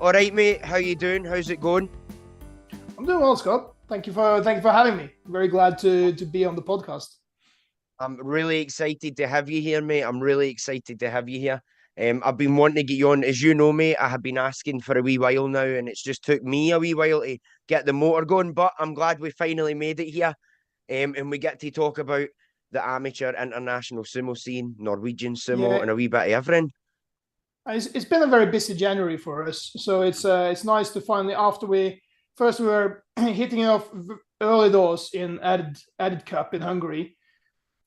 All right, mate. How you doing? How's it going? I'm doing well, Scott. Thank you for having me. Very glad to be on the podcast. I'm really excited to have you here, mate. I'm really excited to have you here. I've been wanting to get you on. As you know, mate, I have been asking for a wee while now, and it's just took me a wee while to get the motor going. But I'm glad we finally made it here, and we get to talk about the amateur international sumo scene, Norwegian sumo, Yeah, and a wee bit of everything. it's been a very busy January for us, so it's nice to finally after we were hitting it off early doors in added Cup in Hungary,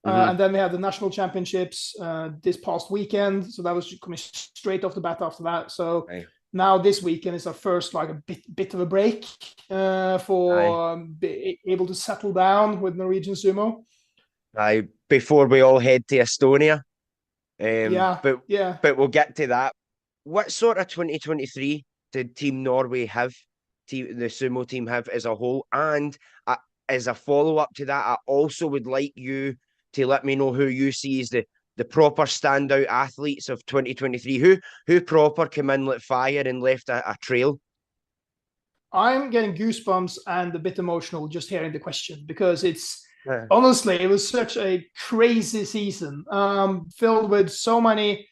Hmm. and then we had the national championships this past weekend, so that was coming straight off the bat after that. So Aye, now this weekend is our first like a bit of a break aye, for be able to settle down with Norwegian Sumo. aye. Before we all head to Estonia, Yeah, but yeah. we'll get to that. What sort of 2023 did Team Norway have, the sumo team have as a whole? And as a follow up to that, I also would like you to let me know who you see as the proper standout athletes of 2023. Who proper came in like fire and left a trail? I'm getting goosebumps and a bit emotional just hearing the question because it's Uh, honestly it was such a crazy season, filled with so many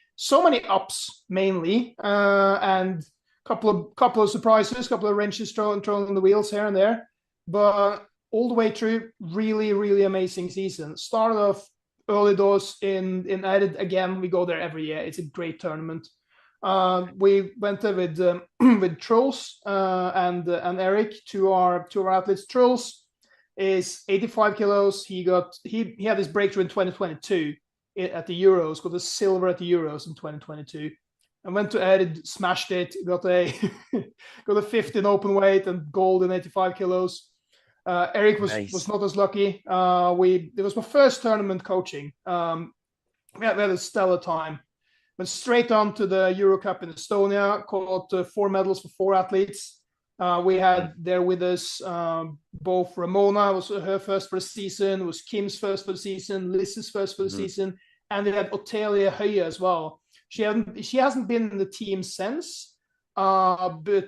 ups mainly, and couple of surprises, couple of wrenches thrown in the wheels here and there, but all the way through, really amazing season. Started off early doors in added again. We go there every year. It's a great tournament. We went there with with Trolls and Eric, two of our athletes. Trolls is 85 kilos. He had his breakthrough in 2022 at the Euros. Got a silver at the Euros in 2022, and went to Ed, smashed it. Got a got a fifth in open weight and gold in 85 kilos. Eric was nice. not as lucky. It was my first tournament coaching. We had a stellar time. Went straight on to the Euro Cup in Estonia, caught four medals for four athletes. We Mm, had there with us both Ramona, was her first for the season, was Kim's first for the season, Liz's first for the mhm. season, and we had Otelia Höje as well. She hasn't been in the team since, but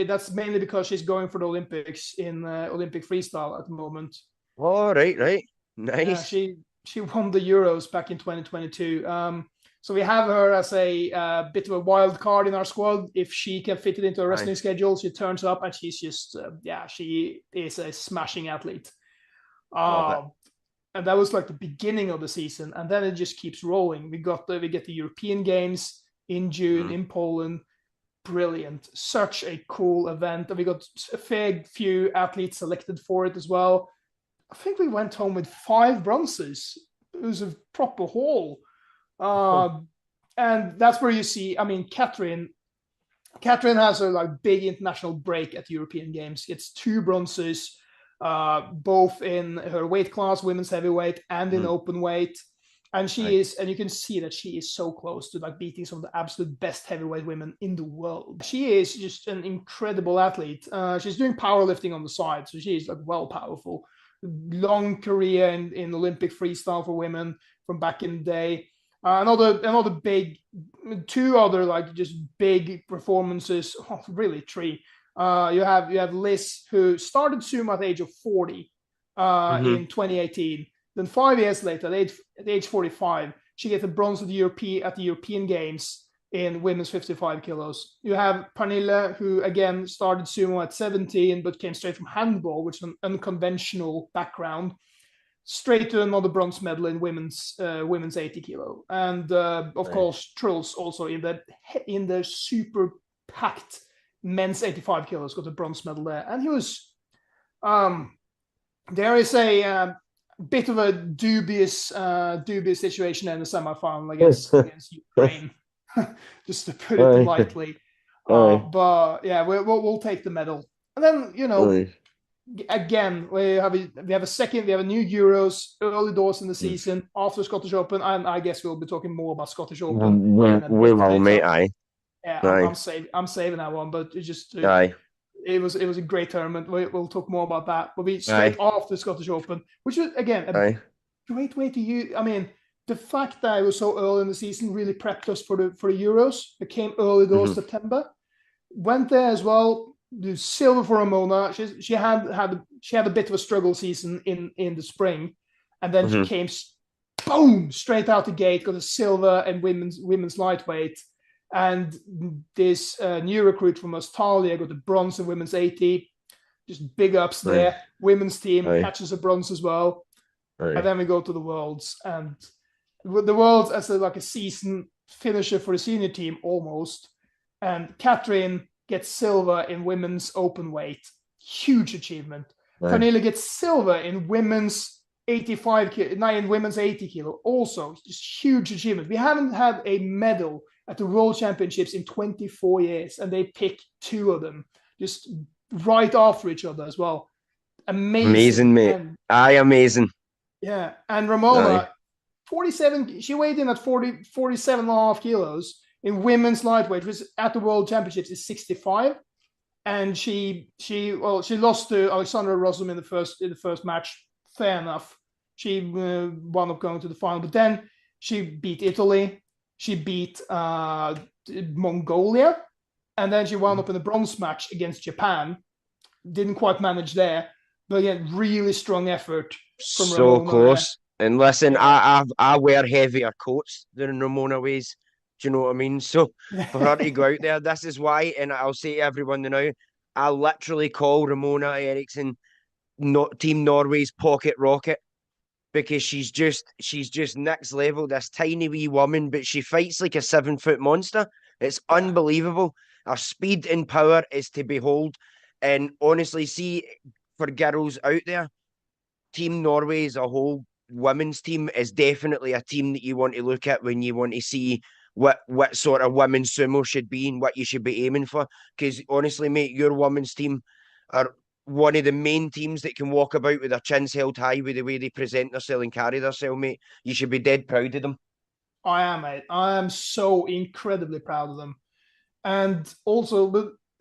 that's mainly because she's going for the Olympics in Olympic freestyle at the moment. All right, right. Yeah, Nice. she won the Euros back in 2022. So we have her as a bit of a wild card in our squad. If she can fit it into a Aye. wrestling schedule, she turns up and she's just yeah, she is a smashing athlete. Love it. Uh, and that was like the beginning of the season, and then it just keeps rolling. We get the European Games in June Mhm. in Poland. Brilliant, such a cool event, and we got a fair few athletes selected for it as well. I think we went home with five bronzes. It was a proper haul. Uh, and that's where you see, I mean, Catherine has a like big international break at the European Games. Gets two bronzes, both in her weight class, women's heavyweight, and in Mhm. open weight. And Aye. and you can see that she is so close to like beating some of the absolute best heavyweight women in the world. She is just an incredible athlete. She's doing powerlifting on the side, so she's like well powerful. Long career in Olympic freestyle for women from back in the day. Another big, two other like just big performances. Oh, really three. You have Liz who started sumo at the age of 40 Mhm. in 2018. Then 5 years later, at age 45, she gets a bronze at the European Games in women's 55 kilos. You have Pernille, who again started sumo at 17, but came straight from handball, which is an unconventional background, straight to another bronze medal in women's 80 kilo. And of Aye. course, Truls also in the super packed men's 85 kilos got a bronze medal there. And he was um, there is a bit of a dubious situation in the semifinal against Ukraine, just to put it Aye. lightly. Aye. But yeah, we'll take the medal. And then Aye. again we have a new Euros early doors in the Mm. season after Scottish Open, and I guess we'll be talking more about Scottish Open We, in a we bit will, mate. later. Aye. Yeah, Aye. I'm saving that one, but it's just Aye. it was a great tournament. We'll talk more about that. We'll be straight Aye. after the Scottish Open, which is again a Aye. great way to use. I mean, the fact that it was so early in the season really prepped us for the Euros. It came early doors Mhm. September. Went there as well. The silver for Ramona. She had a bit of a struggle season in the spring, and then she Hmm. came boom straight out the gate. Got a silver in women's lightweight, and this new recruit from Australia got the bronze in women's 80. Just big ups Aye, there. Women's team aye, catches a bronze as well, and aye. then we go to the worlds, and with the worlds as like a season finisher for the senior team almost. And Catherine gets silver in women's open weight. Huge achievement. Aye. Cornelia gets silver in women's 85 kilo, in women's 80 kilo. Also, just huge achievement. We haven't had a medal at the World Championships in 24 years, and they pick two of them just right after each other as well. Amazing, Amazing. mate. And Aye, amazing. yeah, and Aye. Ramona 47, she weighed in at 47.5 kilos in women's lightweight, which at the World Championships is 65. And she lost to Alexandra Rosum in the first match. Fair enough. She wound up going to the final, but then she beat Italy. She beat Mongolia, and then she wound up in the bronze match against Japan. Didn't quite manage there, but again, really strong effort from So Ramona there. close. And listen, Yeah. I wear heavier coats than Ramona weighs. Do you know what I mean? So for her to go out there, this is why, and I'll say to everyone now, I literally call Ramona Eriksson not Team Norway's pocket rocket because she's just next level. This tiny wee woman, but she fights like a 7 foot monster. It's Yeah. unbelievable. Her speed and power is to behold. And honestly, see for girls out there, Team Norway as a whole, women's team is definitely a team that you want to look at when you want to see what sort of women's sumo should be and what you should be aiming for. Because honestly, mate, your women's team are one of the main teams that can walk about with their chins held high with the way they present themselves and carry themselves, mate. You should be dead proud of them. I am, mate. I am so incredibly proud of them. And also,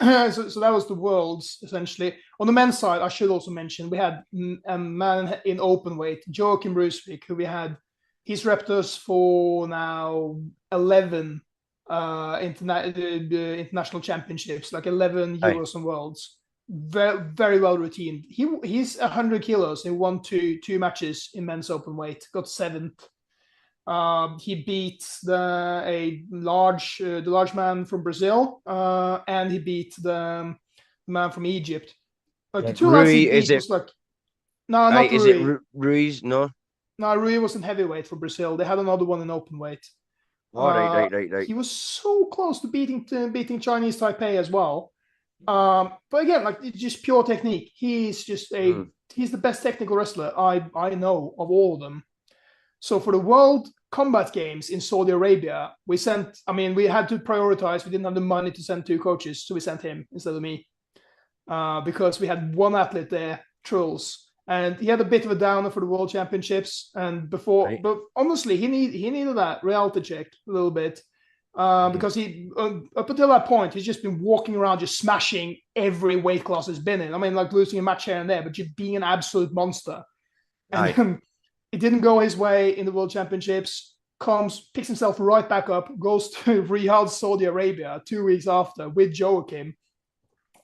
so that was the worlds essentially. On the men's side, I should also mention we had a man in open weight, Joachim Rusvik, who we had. He's repped us for now 11 international championships, like 11 Aye. Euros and Worlds. Very, very well routined. He's 100 kilos. He won two matches in men's open weight. Got seventh. He beat the large man from Brazil, and he beat the man from Egypt. Like the two lads he Rui, is beat it? was like no, Aye, not is it Rui. Ruiz? No. No, Rui was in heavyweight for Brazil. They had another one in open weight. All right, right, right, right. He was so close to beating Chinese Taipei as well. But again, like it's just pure technique. Mm. He's the best technical wrestler I know of all of them. So for the World Combat Games in Saudi Arabia, we had to prioritize. We didn't have the money to send two coaches, so we sent him instead of me because we had one athlete there, Truls, and he had a bit of a downer for the World Championships. Right. But honestly, he needed that reality check a little bit Mhm. because he up until that point he's just been walking around just smashing every weight class he's been in. I mean, like losing a match here and there, but just being an absolute monster. And Aye. it didn't go his way in the World Championships. Picks himself right back up, goes to Riyadh, Saudi Arabia 2 weeks after with Joachim,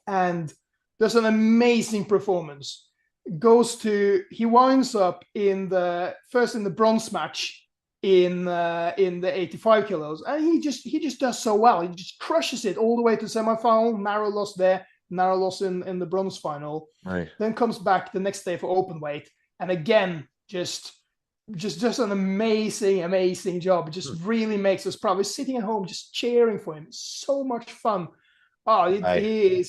and does an amazing performance. He winds up in the bronze match in the 85 kilos, and he just does so well. He just crushes it all the way to semifinal. Narrow loss there, narrow loss in the bronze final. Aye. Then comes back the next day for open weight, and again just an amazing job. It just really makes us proud. We're sitting at home just cheering for him. It's so much fun. Aye.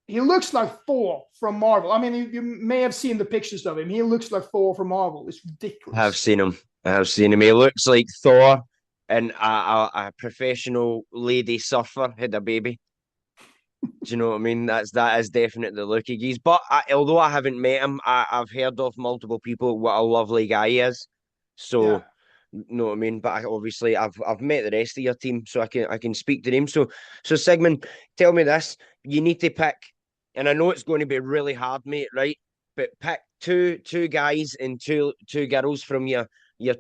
He looks like Thor from Marvel. I mean, you may have seen the pictures of him. He looks like Thor from Marvel. It's I have ridiculous. seen him. I have seen him. He looks like Thor and a professional lady surfer had a baby. Do you know what I mean? That is definitely the look he gives. But although I haven't met him, I've heard of multiple people what a lovely guy he is. Yeah. So, you know what I mean. But obviously, I've met the rest of your team, so I can speak to them. So Sigmund, tell me this: you need to pick, and I know it's going to be really hard, mate. Right? But pick two guys and two girls from your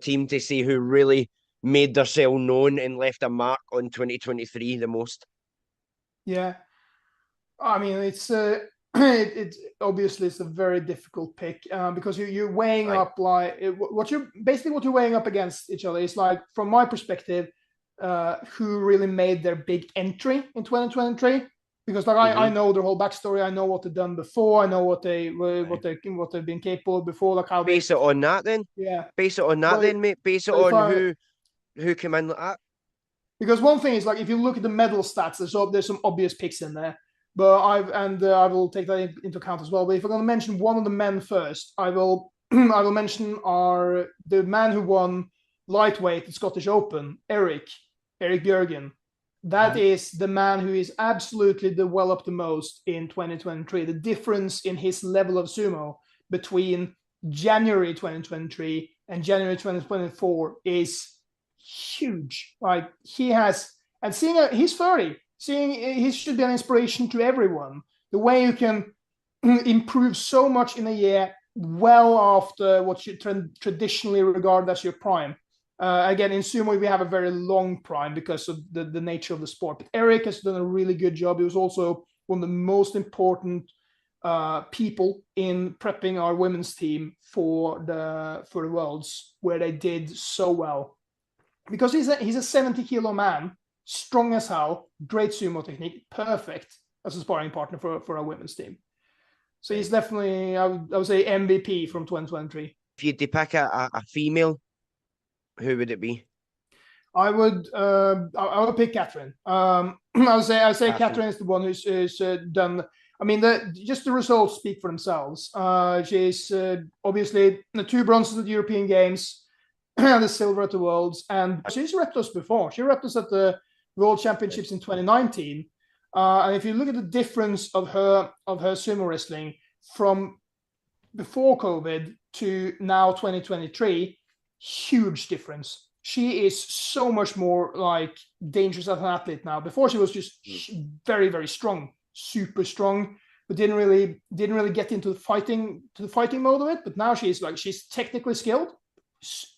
team to see who really made themselves known and left a mark on 2023 the most. Yeah. I mean, it obviously it's a very difficult pick because you're weighing Right. up like what you're weighing up against each other is like from my perspective, who really made their big entry in 2023. Because like I Mm-hmm. know their whole backstory, I know what they've done before, I know Right. what they've been capable of before, like how they Base it on that then. yeah. Base it on that But then, mate. Base it but if on I who came in like that. because one thing is like if you look at the medal stats, there's some obvious picks in there, but I will take that into account as well. But if I'm going to mention one of the men first, I will I will mention the man who won lightweight at Scottish Open, Eric Bjørgen. That Mhm. is the man who is absolutely developed the most in 2023. The difference in his level of sumo between January 2023 and January 2024 is huge. Like he has, and he's 30, seeing he should be an inspiration to everyone. The way you can improve so much in a year, well after what you traditionally regard as your prime. Again, in sumo, we have a very long prime because of the nature of the sport. But Eric has done a really good job. He was also one of the most important people in prepping our women's team for the worlds, where they did so well because he's a 70-kilo man, strong as hell, great sumo technique, perfect as a sparring partner for our women's team. So he's Right. definitely, I would say, MVP from 2023. If you had to pick a female, who would it be? I would pick Catherine. I would say Catherine. Catherine is the one who's done. I mean, just the results speak for themselves. She's obviously the 2 bronzes at the European Games, the silver at the Worlds, and she's repped us before. She repped us at the World Championships in 2019. And if you look at the difference of her sumo wrestling from before COVID to now 2023, huge difference. She is so much more like dangerous as an athlete now. Before she was just Mm. very very strong, super strong, but didn't really get into the fighting mode of it. But now she's technically skilled,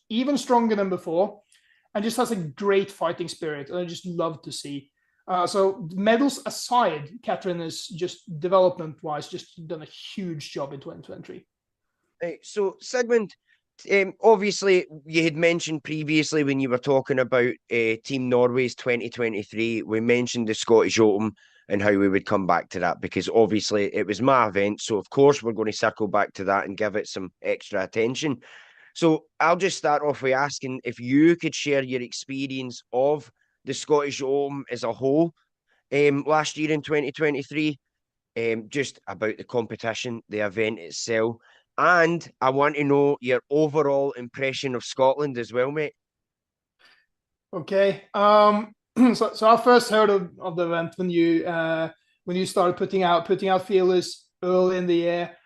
even stronger than before, and just has a great fighting spirit. And I just love to see. So medals aside, Catherine is just development-wise just done a huge job in 2023. Right, so Sigmund, obviously you had mentioned previously when you were talking about Team Norway's 2023, we mentioned the Scottish Open and how we would come back to that because obviously it was my event, so of course we're going to circle back to that and give it some extra attention. So I'll just start off by asking if you could share your experience of the Scottish Open as a whole last year in 2023, just about the competition, the event itself. And I want to know your overall impression of Scotland as well, mate. Okay. So I first heard of the event when you started putting out feelers early in the year,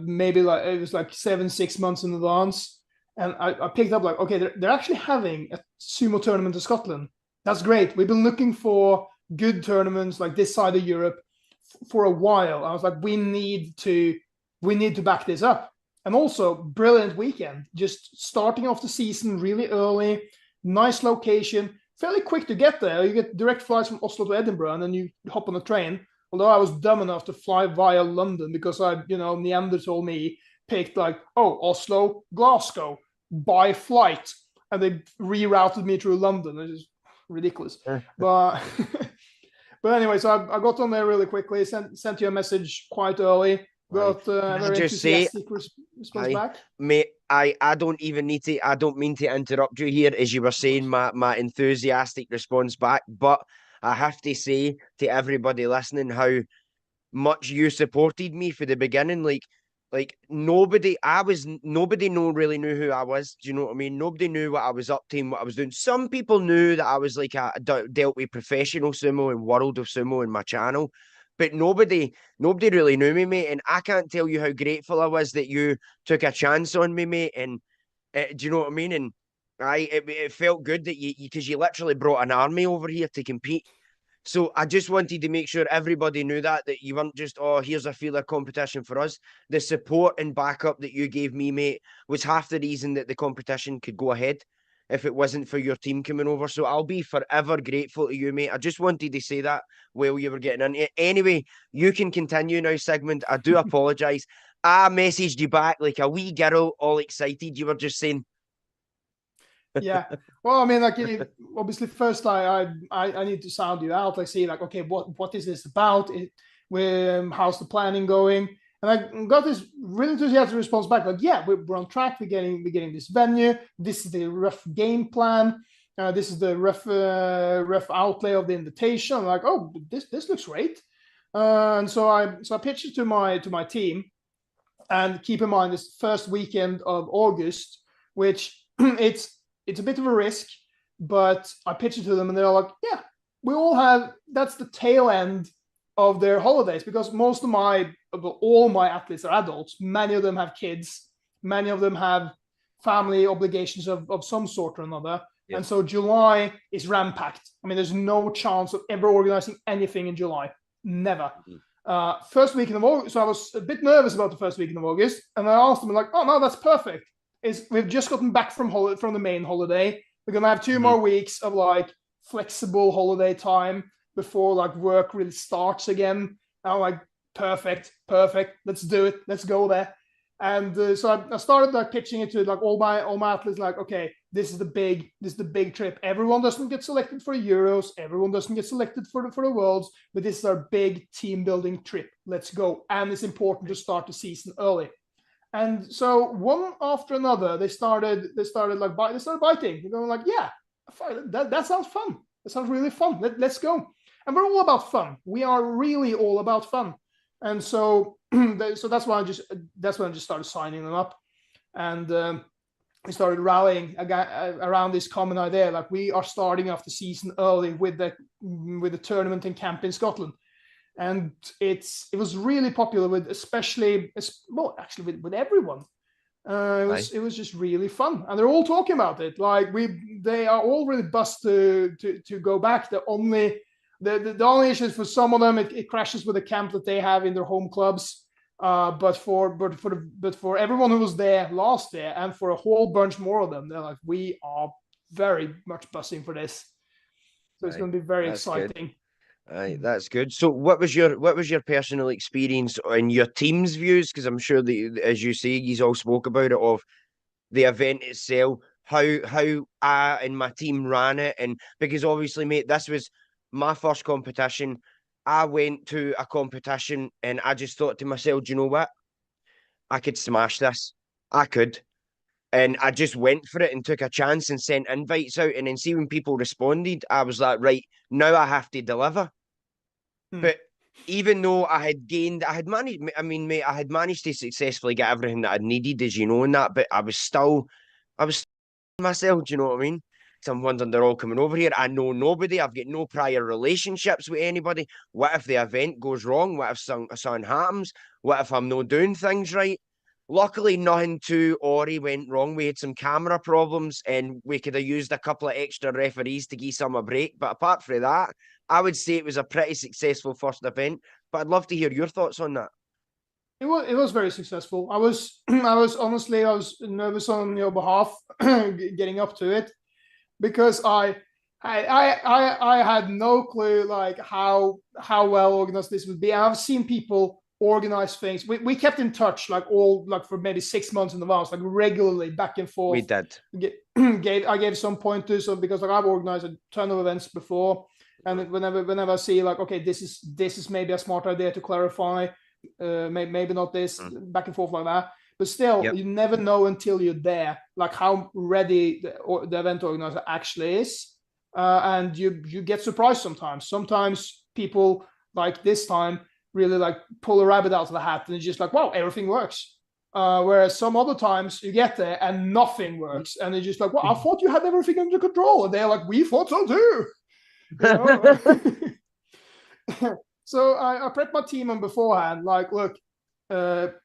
maybe like it was like 6 months in advance, and I picked up like okay, they're actually having a sumo tournament in Scotland. That's great. We've been looking for good tournaments like this side of Europe for a while. I was like, we need to back this up, and also brilliant weekend, just starting off the season really early. Nice location, fairly quick to get there. You get direct flights from Oslo to Edinburgh, and then you hop on a train. Although I was dumb enough to fly via London because Neanderthal me picked like, oh, Oslo, Glasgow by flight, and they rerouted me through London. It is ridiculous, but but anyway, so I got on there really quickly. Sent you a message quite early. Aye. Got Can a I very just say, enthusiastic response aye, back. mate, I don't even need to, I don't mean to interrupt you here as you were saying my enthusiastic response back, but I have to say to everybody listening how much you supported me for the beginning. Like nobody no really knew who I was. Do you know what I mean? Nobody knew what I was up to and what I was doing. Some people knew that I was like dealt with professional sumo and world of sumo in my channel, but nobody really knew me, mate. And I can't tell you how grateful I was that you took a chance on me, mate. And do you know what I mean? And it felt good that you because you literally brought an army over here to compete. So I just wanted to make sure everybody knew that you weren't just, oh, here's a feeler competition for us. The support and backup that you gave me, mate, was half the reason that the competition could go ahead. if it wasn't for your team coming over. So I'll be forever grateful to you, mate. I just wanted to say that while you were getting into it. Anyway, you can continue now, Sigmund. I do apologise. I messaged you back like a wee girl, all excited. You were just saying, Yeah. Well, I mean, like, obviously, first I need to sound you out. Like, see, like, okay, what is this about? How's the planning going? And I got this really enthusiastic response back, like, yeah, we're on track. We're getting this venue. This is the rough game plan. This is the rough outlay of the invitation. I'm like, oh, this looks great. And so I pitched it to my team. And keep in mind, this first weekend of August, which it's a bit of a risk, but I pitched it to them and they're like, yeah, we all have, that's the tail end of their holidays, because all my athletes are adults. Many of them have kids. Many of them have family obligations of some sort or another. Yep. And so July is ram-packed. I mean, there's no chance of ever organizing anything in July. Never. Mm-hmm. First weekend of August, so I was a bit nervous about the first weekend of August, and I asked them, like, oh, no, that's perfect. We've just gotten back from the main holiday. We're going to have 2 more weeks of, like, flexible holiday time before, like, work really starts again. And I'm like, perfect. Let's do it. Let's go there. And so I started, like, pitching it to, like, all my athletes, like, okay, this is the big trip. Everyone doesn't get selected for the Euros. Everyone doesn't get selected for the Worlds, but this is our big team building trip. Let's go. And it's important to start the season early. And so one after another, they started biting. They're going like, yeah, that sounds fun. That sounds really fun. Let's go. And we're all about fun. We are really all about fun. And so that's why I just started signing them up, and we started rallying around this common idea. Like, we are starting off the season early with the tournament and camp in Scotland. And it was really popular with everyone. It was just really fun, and they're all talking about it. Like, they are all really buzzed to go back. The only issue is for some of them it crashes with the camp that they have in their home clubs. But for everyone who was there last year, and for a whole bunch more of them, they're like, we are very much buzzing for this. So it's going to be very exciting. Good. That's good. So what was your personal experience and your team's views? Because I'm sure that, as you say, you all spoke about it, of the event itself, how I and my team ran it. And because obviously, mate, this was my first competition. I went to a competition and I just thought to myself, do you know what? I could smash this. I could. And I just went for it and took a chance and sent invites out. And then see when people responded, I was like, right, now I have to deliver. But even though I had managed to successfully get everything that I needed, as you know, in that, but I was still myself, do you know what I mean? So I'm wondering, they're all coming over here. I know nobody. I've got no prior relationships with anybody. What if the event goes wrong? What if something happens? What if I'm not doing things right? Luckily, nothing too awry went wrong. We had some camera problems and we could have used a couple of extra referees to give some a break. But apart from that, I would say it was a pretty successful first event. But I'd love to hear your thoughts on that. It was very successful. I was nervous on your behalf getting up to it, because I had no clue, like, how well organized this would be. I've seen people organize things. We kept in touch, like, for maybe 6 months in advance, like, regularly, back and forth. We did. I gave some pointers, because, like, I've organized a ton of events before, and whenever I see, like, okay, this is maybe a smart idea to clarify, maybe not this, back and forth like that. But still, You never know until you're there, like, how ready the event organizer actually is, and you get surprised sometimes. Sometimes people, like this time, really, like, pull a rabbit out of the hat, and it's just like, wow, everything works. Whereas some other times you get there and nothing works, and it's just like, well, I thought you had everything under control, and they're like, we thought so too. So I prepped my team on beforehand, like, look,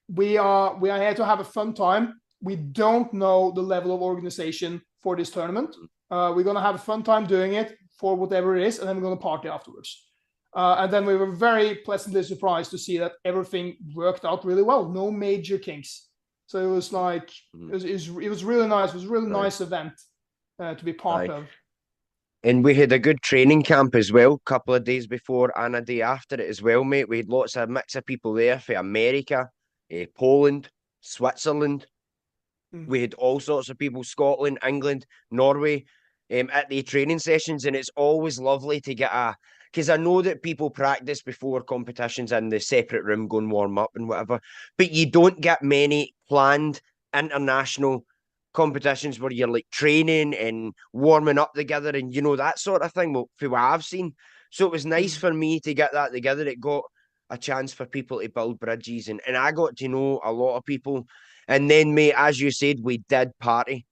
we are here to have a fun time. We don't know the level of organization for this tournament. We're going to have a fun time doing it for whatever it is, and then we're going to party afterwards. And then we were very pleasantly surprised to see that everything worked out really well. No major kinks. So it was like, it was really nice. It was a really nice event. to be part Aye. of. And we had a good training camp as well, a couple of days before and a day after it as well, mate. We had lots of mix of people there for America, Poland, Switzerland. Mm. We had all sorts of people, Scotland, England, Norway, at the training sessions. And it's always lovely to get because I know that people practice before competitions in the separate room, going warm up and whatever, but you don't get many planned international competitions where you're like training and warming up together and that sort of thing. Well, for what I've seen, so it was nice Mm. for me to get that together. It got a chance for people to build bridges, and I got to know a lot of people. And then, mate, as you said, we did party.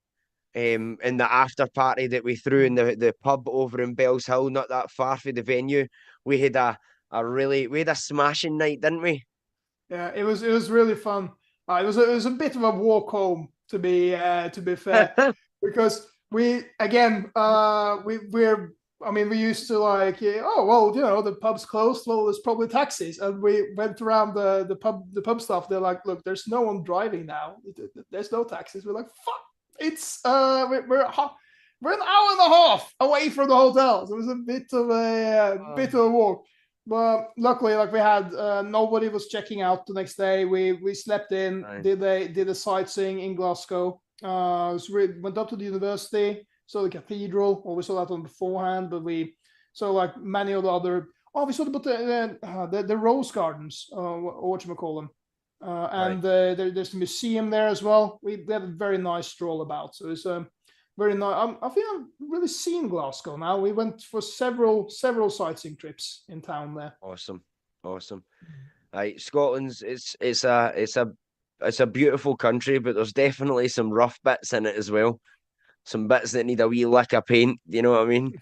In the after party that we threw in the pub over in Bells Hill, not that far from the venue, we had a smashing night, didn't we? Yeah, it was really fun. It was a bit of a walk home, to be fair, because we used to like, oh well, the pub's closed, well there's probably taxis, and we went around the pub stuff. They're like, look, there's no one driving now, there's no taxis. We're like, fuck, it's we're an hour and a half away from the hotel, so it was a bit of a walk. But luckily, like we had, nobody was checking out the next day. We slept in, Aye. did a sightseeing in Glasgow. Went up to the university, saw the cathedral. Well, we saw that on beforehand, but we saw like many of the other. Oh, we saw the rose gardens, or what you call them, and there's the museum there as well. We had a very nice stroll about. So it's very nice. I think I've really seen Glasgow now. We went for several sightseeing trips in town there. Awesome. Scotland's it's a beautiful country, but there's definitely some rough bits in it as well. Some bits that need a wee lick of paint. You know what I mean?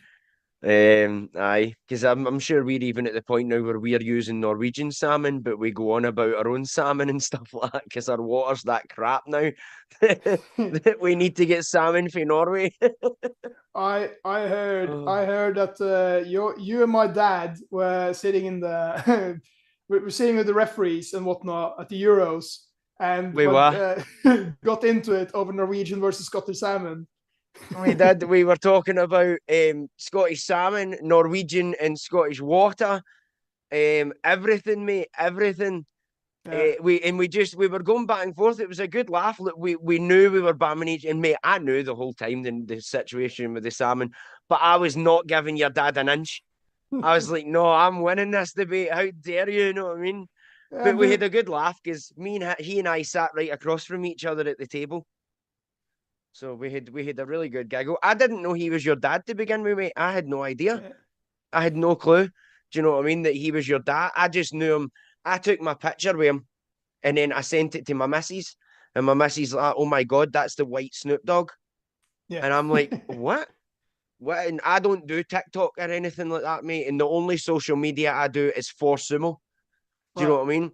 Because I'm sure we're even at the point now where we're using Norwegian salmon, but we go on about our own salmon and stuff like that because our water's that crap now that we need to get salmon from Norway. I heard that you and my dad were sitting in the we were sitting with the referees and whatnot at the Euros, and We were. got into it over Norwegian versus Scottish salmon. We did. We were talking about Scottish salmon, Norwegian and Scottish water, everything, mate, everything. Yeah. We were going back and forth. It was a good laugh. Look, we knew we were bamming each, and mate, I knew the whole time the situation with the salmon, but I was not giving your dad an inch. I was like, no, I'm winning this debate. How dare you? You know what I mean? Yeah, But we had a good laugh because he and I sat right across from each other at the table. So we had a really good giggle. I didn't know he was your dad to begin with, mate. I had no idea. yeah, I had no clue. Do you know what I mean? That he was your dad. I just knew him. I took my picture with him and then I sent it to my missus. And my missus like, oh my God, that's the white Snoop Dogg. yeah. And I'm like, what? What? And I don't do TikTok or anything like that, mate. And the only social media I do is for sumo. Do you know Right. what I mean?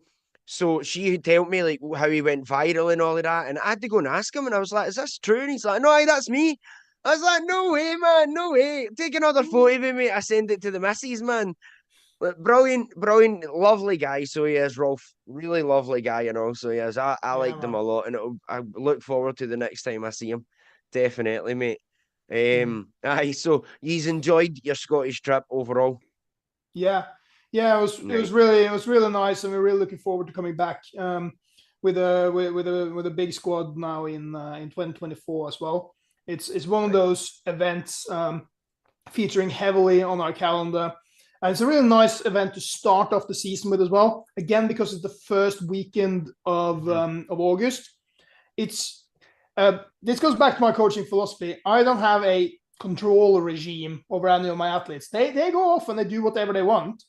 So she had told me like how he went viral and all of that, and I had to go and ask him, and I was like, "Is this true?" And he's like, "No, aye, that's me." I was like, "No way, man, no way." Take another photo of him, mate. I send it to the missus, man. But brilliant, brilliant, lovely guy. So he is, Rolf. Really lovely guy, So he is. I Yeah, liked him man. a lot, and I look forward to the next time I see him. Definitely, mate. Mm. Aye. So he's enjoyed your Scottish trip overall. Yeah, yeah. Nice. It was really nice, and we're really looking forward to coming back, with a big squad now in 2024 as well. It's one of Right. those events, featuring heavily on our calendar. And it's a really nice event to start off the season with as well. Again, because it's the first weekend of August. It's This goes back to my coaching philosophy. I don't have a control regime over any of my athletes. They go off and they do whatever they want,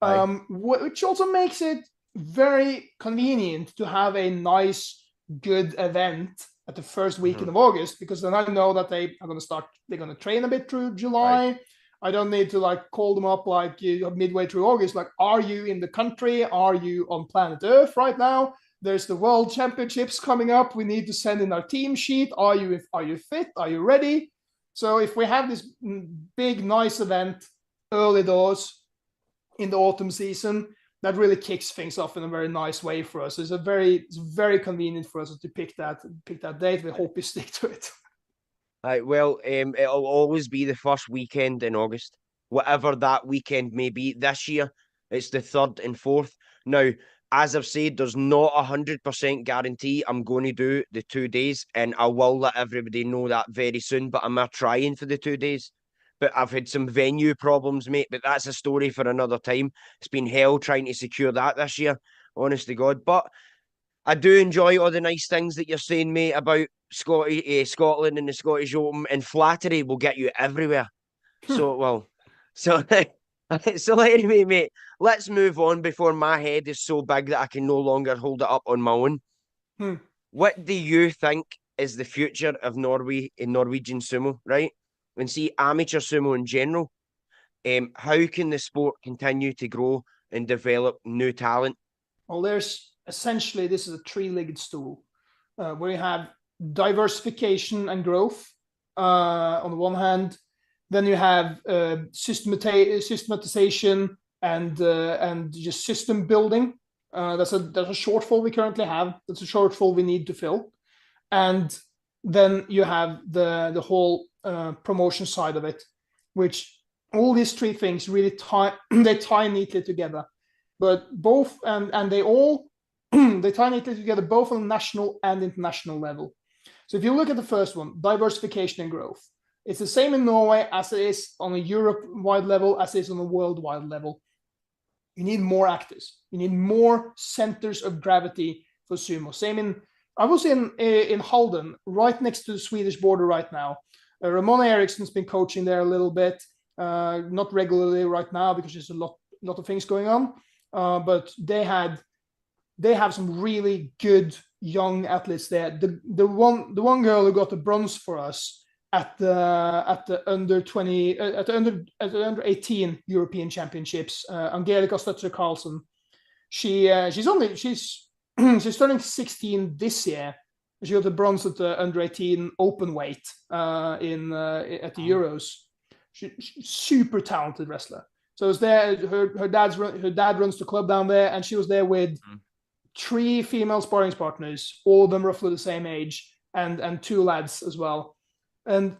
Aye. which also makes it very convenient to have a nice, good event at the first weekend Mhm. of August, because then I know that they're going to train a bit through Aye. July. I don't need to like call them up like midway through August. Like, are you in the country? Are you on planet Earth right now? There's the World Championships coming up. We need to send in our team sheet. Are you fit? Are you ready? So if we have this big, nice event early doors in the autumn season, that really kicks things off in a very nice way for us. It's very convenient for us to pick that date. We hope we stick to it. Well, it'll always be the first weekend in August, whatever that weekend may be. This year, it's the 3rd and 4th. Now, as I've said, there's not 100% guarantee I'm going to do the 2 days, and I will let everybody know that very soon. But I'm trying for the 2 days. But I've had some venue problems, mate. But that's a story for another time. It's been hell trying to secure that this year, honest to God. But I do enjoy all the nice things that you're saying, mate, about Scotland and the Scottish Open, and flattery will get you everywhere. So, well, so, so anyway, mate, let's move on before my head is so big that I can no longer hold it up on my own. Hmm. What do you think is the future of Norway in Norwegian sumo, right? And see, amateur sumo in general, how can the sport continue to grow and develop new talent? Well, there's essentially, this is a three-legged stool where you have diversification and growth on the one hand. Then you have systematization and just system building. That's a shortfall we currently have. That's a shortfall we need to fill. And then you have the whole promotion side of it, which all these three things really tie neatly together. But both and they all they tie neatly together both on national and international level. So if you look at the first one, diversification and growth, it's the same in Norway as it is on a Europe-wide level, as it is on a worldwide level. You need more actors. You need more centers of gravity for sumo. Same in, I was in Halden, right next to the Swedish border right now. Ramona Eriksson's been coaching there a little bit, not regularly right now because there's a lot of things going on. But they have some really good young athletes there. The one girl who got the bronze for us at the under 18 European Championships, Angelica Stutzer Carlson. She's turning 16 this year. She got the bronze at the under 18 open weight at the Euros. She's super talented wrestler. So it's there. Her dad runs the club down there, and she was there with 3 female sparring partners, all of them roughly the same age, and 2 lads as well. And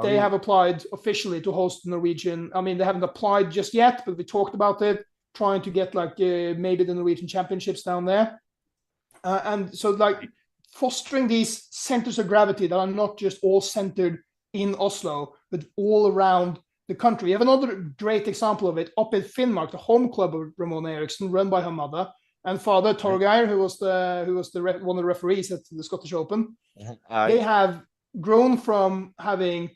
they have applied officially to host the Norwegian. I mean, they haven't applied just yet, but we talked about it, trying to get maybe the Norwegian Championships down there. And so fostering these centers of gravity that are not just all centered in Oslo, but all around the country. You have another great example of it up in Finnmark, the home club of Ramona Eriksson, run by her mother and father Torgeir, who was one of the referees at the Scottish Open. They have grown from having.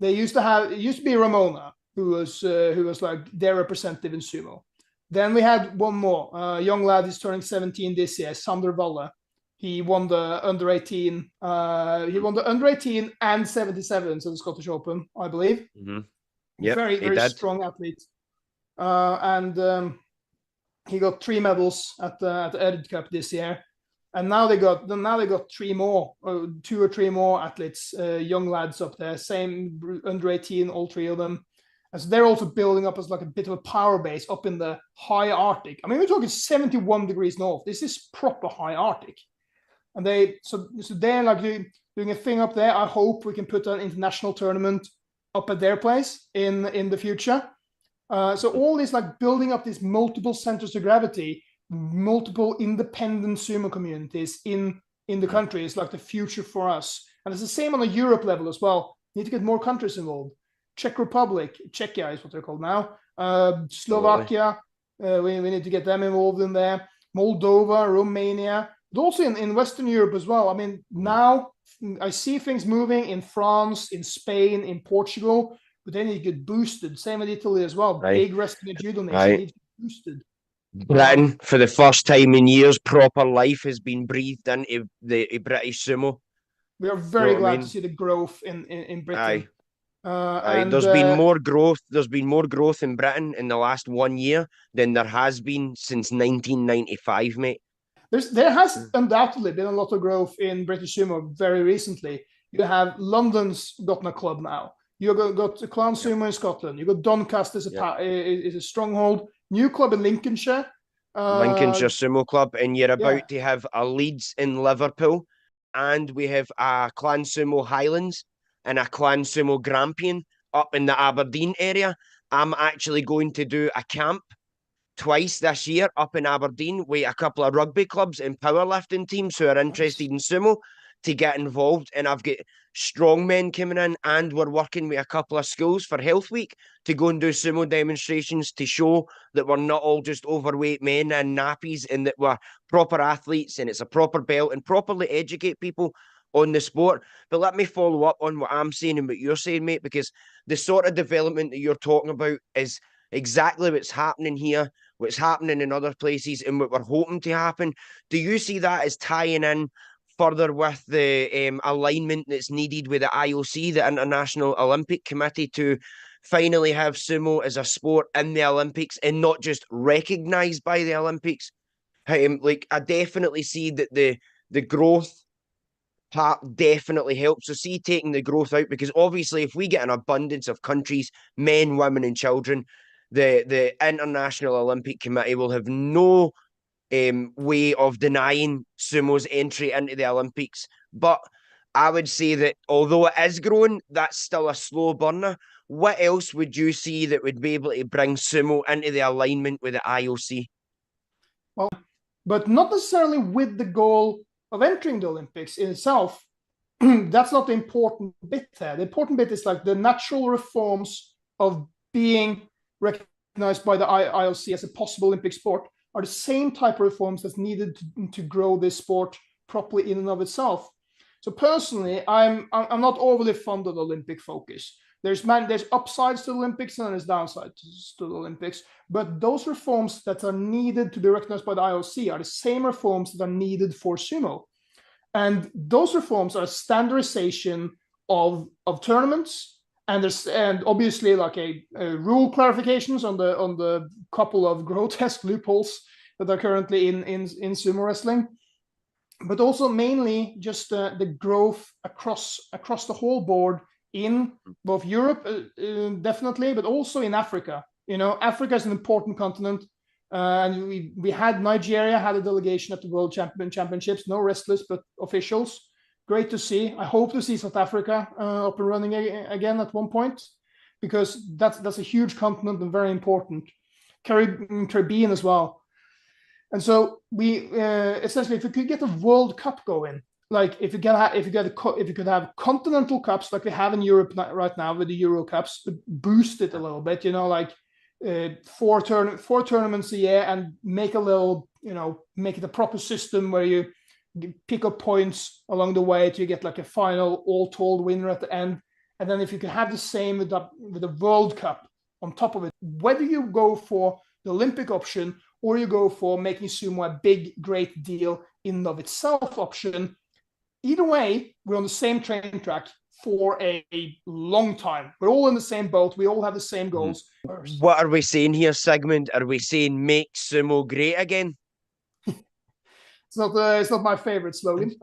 It used to be Ramona who was their representative in sumo. Then we had one more young lad. He's turning 17 this year, Sander Valle. He won the under 18. He won the under 18 and 77s at the Scottish Open, I believe. Mm-hmm. Yep, very strong athlete, and he got 3 medals at the Ed Cup this year, and now they got 3 more, 2 or 3 more athletes, young lads up there, same under 18, all 3 of them, and so they're also building up as a bit of a power base up in the high Arctic. I mean, we're talking 71 degrees north. This is proper high Arctic, and they're doing a thing up there. I hope we can put an international tournament up at their place in the future. So all this building up these multiple centers of gravity, multiple independent sumo communities in the country is the future for us. And it's the same on a Europe level as well. Need to get more countries involved. Czech Republic, Czechia is what they're called now. Slovakia, we need to get them involved in there. Moldova, Romania, but also in Western Europe as well. I mean, now I see things moving in France, in Spain, in Portugal, but they need to get boosted. Same with Italy as well. Right. Big wrestling and judo nation needs to be boosted. Britain, for the first time in years, proper life has been breathed into the British sumo. We are very glad to see the growth in Britain. And there's been more growth. There's been more growth in Britain in the last 1 year than there has been since 1995, mate. There has undoubtedly been a lot of growth in British sumo very recently. You have London's gotten a club now. You got Clan Sumo in Scotland. You got Doncaster is a stronghold. New club in Lincolnshire. Lincolnshire Sumo Club, and you're about to have a Leeds in Liverpool, and we have a Clan Sumo Highlands in a clan sumo grampian up in the Aberdeen area. I'm actually going to do a camp twice this year up in Aberdeen with a couple of rugby clubs and powerlifting teams who are interested in sumo to get involved. And I've got strongmen coming in, and we're working with a couple of schools for Health Week to go and do sumo demonstrations to show that we're not all just overweight men in nappies, and that we're proper athletes and it's a proper belt, and properly educate people on the sport. But let me follow up on what I'm saying and what you're saying, mate, because the sort of development that you're talking about is exactly what's happening here, what's happening in other places, and what we're hoping to happen. Do you see that as tying in further with the alignment that's needed with the IOC, the International Olympic Committee, to finally have sumo as a sport in the Olympics and not just recognised by the Olympics? Like, I definitely see that the growth part definitely helps. So see, taking the growth out, because obviously if we get an abundance of countries, men, women and children, the International Olympic Committee will have no way of denying sumo's entry into the Olympics. But I would say that although it is growing, that's still a slow burner. What else would you see that would be able to bring sumo into the alignment with the IOC? Well, but not necessarily with the goal of entering the Olympics in itself. That's not the important bit there. The important bit is like the natural reforms of being recognized by the IOC as a possible Olympic sport are the same type of reforms that's needed to grow this sport properly in and of itself. So personally, I'm not overly fond of the Olympic focus. There's upsides to the Olympics and there's downsides to the Olympics. But those reforms that are needed to be recognized by the IOC are the same reforms that are needed for sumo. And those reforms are standardization of tournaments, and obviously like a rule clarifications on the couple of grotesque loopholes that are currently in sumo wrestling, but also mainly just the growth across the whole board in both Europe, definitely, but also in Africa. You know, Africa is an important continent. And we had Nigeria had a delegation at the World Championships, no wrestlers but officials. Great to see. I hope to see South Africa up and running again at one point, because that's a huge continent and very important. Caribbean as well. And so we essentially, if we could get a World Cup going, like if you could have continental cups like we have in Europe right now with the Euro Cups, but boost it a little bit, you know, like four tournaments a year, and make it a proper system where you pick up points along the way till you get like a final all-told winner at the end. And then if you can have the same with the World Cup on top of it, whether you go for the Olympic option or you go for making sumo a big, great deal in and of itself option, either way, we're on the same train track for a long time. We're all in the same boat. We all have the same goals. What are we saying here, Sigmund? Are we saying make sumo great again? It's not my favorite slogan.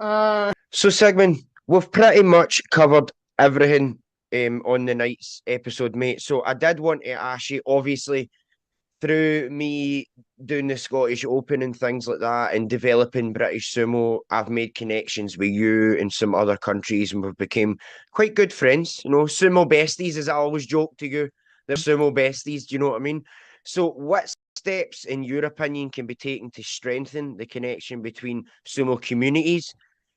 So, Sigmund, we've pretty much covered everything on the night's episode, mate. So I did want to ask you, obviously, through me doing the Scottish Open and things like that and developing British sumo, I've made connections with you and some other countries, and we've become quite good friends. You know, sumo besties, as I always joke to you. They're sumo besties, do you know what I mean? So what steps, in your opinion, can be taken to strengthen the connection between sumo communities?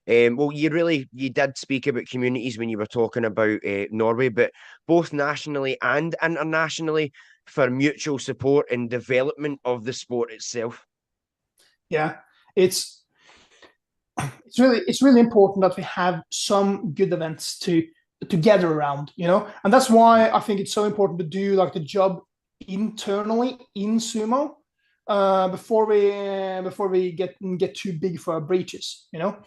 Well, you did speak about communities when you were talking about Norway, but both nationally and internationally, for mutual support and development of the sport itself. Yeah, it's really important that we have some good events to gather around, you know, and that's why I think it's so important to do like the job internally in sumo before we get too big for our breeches, you know.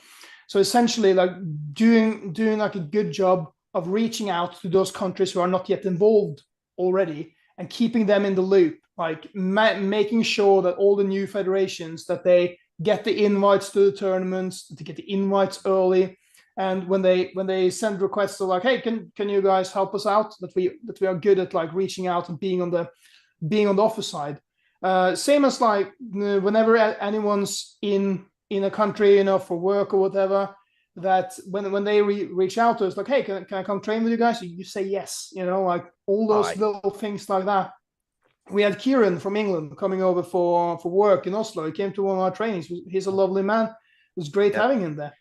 So essentially, like doing like a good job of reaching out to those countries who are not yet involved already, and keeping them in the loop, like making sure that all the new federations, that they get the invites to the tournaments, to get the invites early, and when they send requests to like, hey, can you guys help us out? That we are good at like reaching out and being on the offer side. Same as like whenever anyone's in a country, you know, for work or whatever, that when they reach out to us, like, hey, can I come train with you guys? You say yes, like all those Aye. little things like that. We had Kieran from England coming over for work in Oslo. He came to one of our trainings. He's a lovely man. It was great Yep. having him there.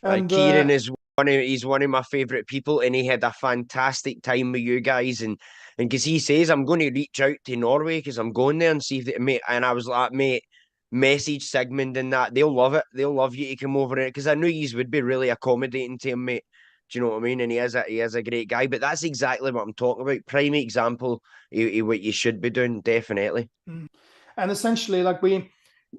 And Kieran is he's one of my favourite people, and he had a fantastic time with you guys. And because he says I'm going to reach out to Norway because I'm going there and see if they, mate. And I was like, mate, message Sigmund and that they'll love it. They'll love you to come over it because I knew you would be really accommodating to him, mate. Do you know what I mean? And he is a great guy. But that's exactly what I'm talking about. Prime example of what you should be doing, definitely. and essentially, like we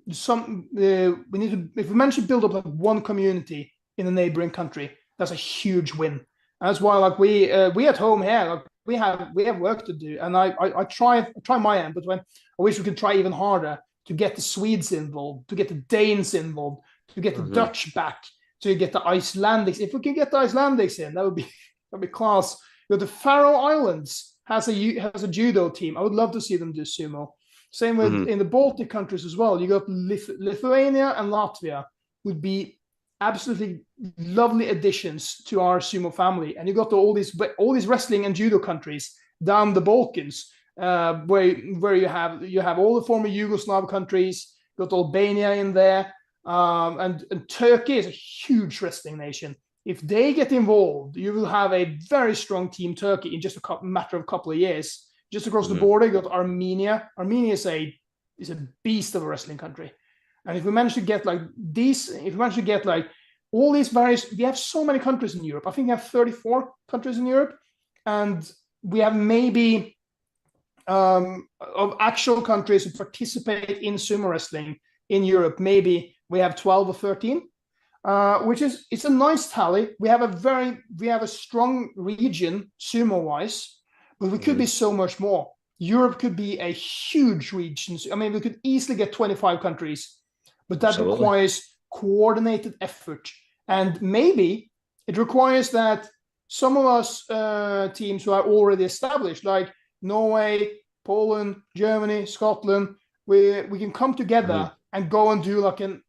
need to, if we manage to build up like one community in a neighboring country, that's a huge win. And that's why, like we at home here, like we have work to do, and I try my end, but when I wish we could try even harder to get the Swedes involved, to get the Danes involved, to get the Dutch back, to get the Icelandics. If we can get the Icelandics in, that'd be class. But the Faroe Islands has a judo team. I would love to see them do sumo. Same with in the Baltic countries as well. You got Lithuania and Latvia would be absolutely lovely additions to our sumo family. And you got all these wrestling and judo countries down the Balkans, where you have all the former Yugoslav countries. You got Albania in there, and Turkey is a huge wrestling nation. If they get involved, you will have a very strong team Turkey in just a matter of a couple of years. Just across the border, you got Armenia. Armenia is a beast of a wrestling country. And if we manage to get like all these various, we have so many countries in Europe. I think we have 34 countries in Europe, and we have maybe of actual countries who participate in sumo wrestling in Europe, maybe we have 12 or 13, it's a nice tally. We have a strong region sumo wise, but we could be so much more. Europe could be a huge region. I mean, we could easily get 25 countries, but that requires coordinated effort. And maybe it requires that some of us teams who are already established, like Norway, Poland, Germany, Scotland, we can come together and go and do like an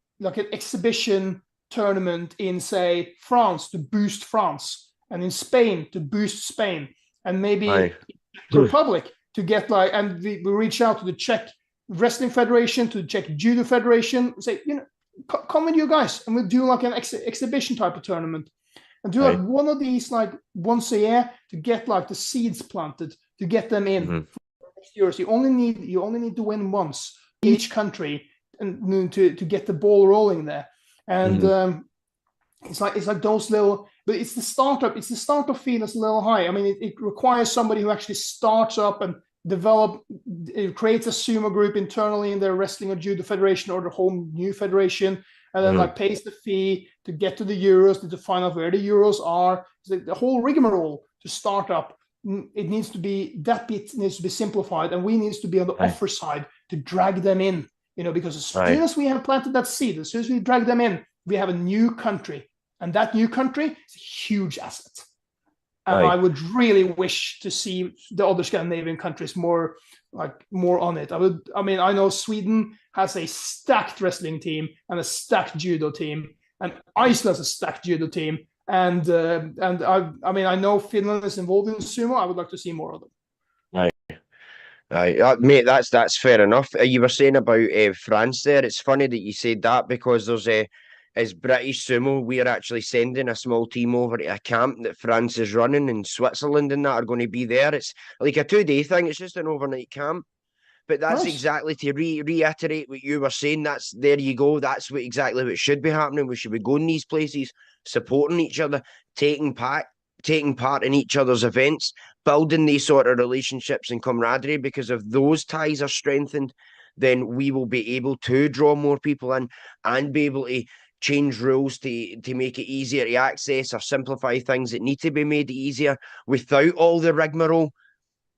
exhibition tournament in, say, France to boost France, and in Spain to boost Spain, and maybe Republic to get and we reach out to the Czech Wrestling Federation, to the Czech Judo Federation, say, come with you guys, and we'll do like an exhibition type of tournament, and do like one of these like once a year to get like the seeds planted, to get them in for next year. So you only need to win once each country, and to get the ball rolling there. And it's like those little, but it's the startup fee that's a little high. I mean, it requires somebody who actually starts up and creates a sumo group internally in their wrestling or judo federation or the whole new federation, and then like pays the fee to get to the Euros, to find out where the Euros are. The whole rigmarole to start up. It needs to be, that bit needs to be simplified, and we needs to be on the offer side to drag them in. Because as soon as we have planted that seed, as soon as we drag them in, we have a new country, and that new country is a huge asset. And I would really wish to see the other Scandinavian countries more on it. I know Sweden has a stacked wrestling team and a stacked judo team, and Iceland has a stacked judo team. And I know Finland is involved in sumo. I would like to see more of them. Mate, that's fair enough. You were saying about France there. It's funny that you said that, because there's as British Sumo, we're actually sending a small team over to a camp that France is running in Switzerland, and that are going to be there. It's like a 2-day thing. It's just an overnight camp. But that's exactly to reiterate what you were saying. There you go. That's exactly what should be happening. We should be going these places, supporting each other, taking part in each other's events, building these sort of relationships and camaraderie, because if those ties are strengthened, then we will be able to draw more people in and be able to change rules to make it easier to access or simplify things that need to be made easier without all the rigmarole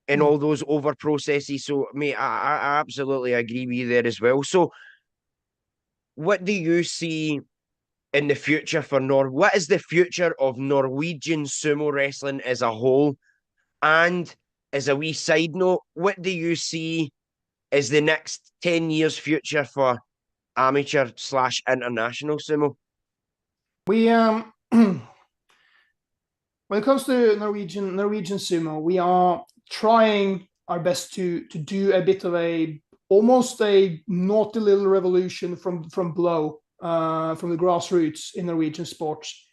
and all those over processes. So, mate, I absolutely agree with you there as well. So, what do you see in the future for what is the future of Norwegian sumo wrestling as a whole? And as a wee side note, what do you see as the next 10 years future for amateur/international sumo? We when it comes to Norwegian sumo, we are trying our best to do a bit of almost a naughty little revolution from below, from the grassroots in Norwegian sports,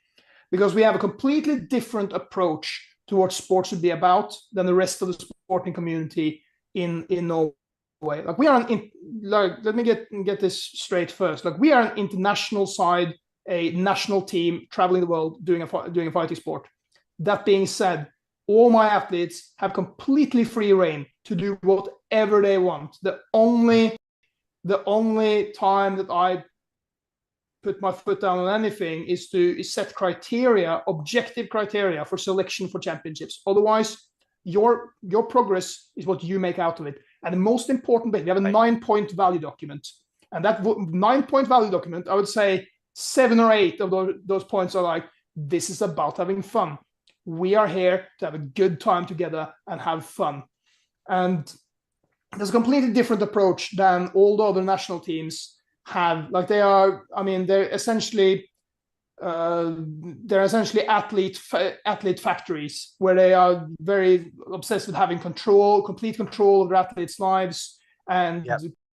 because we have a completely different approach to what sports should be about than the rest of the sporting community in Norway. Like we are let me get this straight first. Like we are an international side, a national team traveling the world doing a fighting sport. That being said, all my athletes have completely free reign to do whatever they want. The only time that I put my foot down on anything is to set criteria, objective criteria for selection for championships. Otherwise, your progress is what you make out of it. And the most important bit, we have a 9-point value document. And that 9-point value document, I would say 7 or 8 of those points are like, this is about having fun. We are here to have a good time together and have fun. And there's a completely different approach than all the other national teams have. Like they're essentially athlete factories where they are very obsessed with having complete control of their athletes' lives, and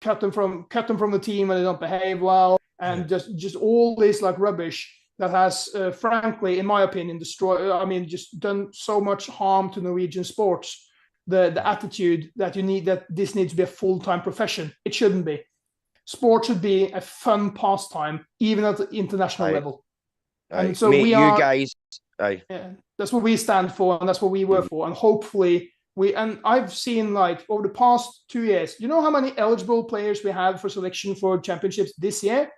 cut them from the team when they don't behave well, and just all this like rubbish that has, frankly, in my opinion, just done so much harm to Norwegian sports. The attitude that this needs to be a full-time profession. It shouldn't be. Sport should be a fun pastime, even at the international level. And so mate, that's what we stand for, and that's what we work for. And hopefully I've seen, like, over the past 2 years, you know how many eligible players we have for selection for championships this year?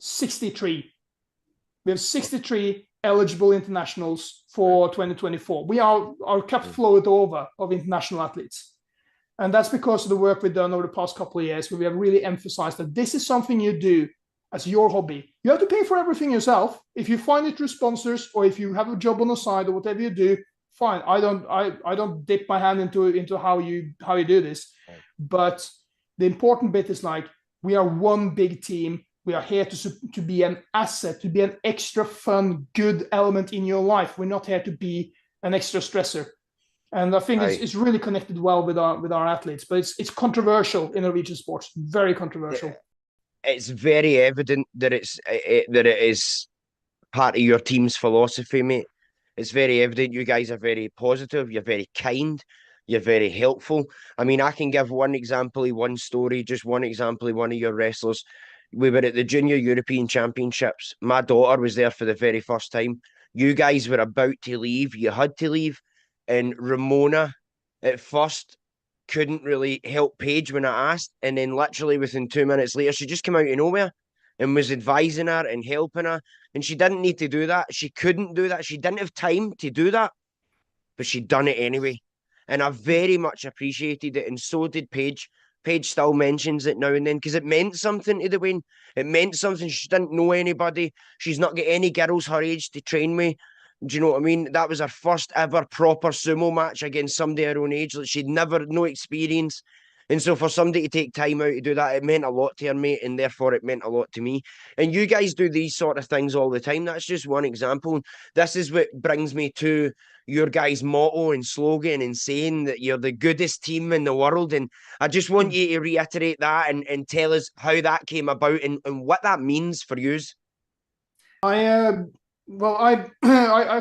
63. We have 63 eligible internationals for 2024. Our cup flowed over of international athletes. And that's because of the work we've done over the past couple of years, where we have really emphasized that this is something you do as your hobby. You have to pay for everything yourself. If you find it through sponsors, or if you have a job on the side, or whatever you do, fine. I don't dip my hand into how you do this. But the important bit is, like, we are one big team. We are here to be an asset, to be an extra fun, good element in your life. We're not here to be an extra stressor. And I think it's really connected well with our athletes. But it's controversial in Norwegian sports. Very controversial. It's very evident that it is part of your team's philosophy, mate. It's very evident you guys are very positive. You're very kind. You're very helpful. I mean, I can give one example of one story, just one example of one of your wrestlers. We were at the Junior European Championships. My daughter was there for the very first time. You guys were about to leave. You had to leave. And Ramona, at first, couldn't really help Paige when I asked. And then literally within 2 minutes later, she just came out of nowhere and was advising her and helping her. And she didn't need to do that. She couldn't do that. She didn't have time to do that. But she'd done it anyway. And I very much appreciated it. And so did Paige. Paige still mentions it now and then because it meant something to the Wayne. It meant something. She didn't know anybody. She's not got any girls her age to train with. Do you know what I mean? That was her first ever proper sumo match against somebody her own age. Like, she'd never, no experience. And so for somebody to take time out to do that, it meant a lot to her, mate, and therefore it meant a lot to me. And you guys do these sort of things all the time. That's just one example. This is what brings me to your guys' motto and slogan and saying that you're the goodest team in the world. And I just want you to reiterate that and tell us how that came about and what that means for yous. I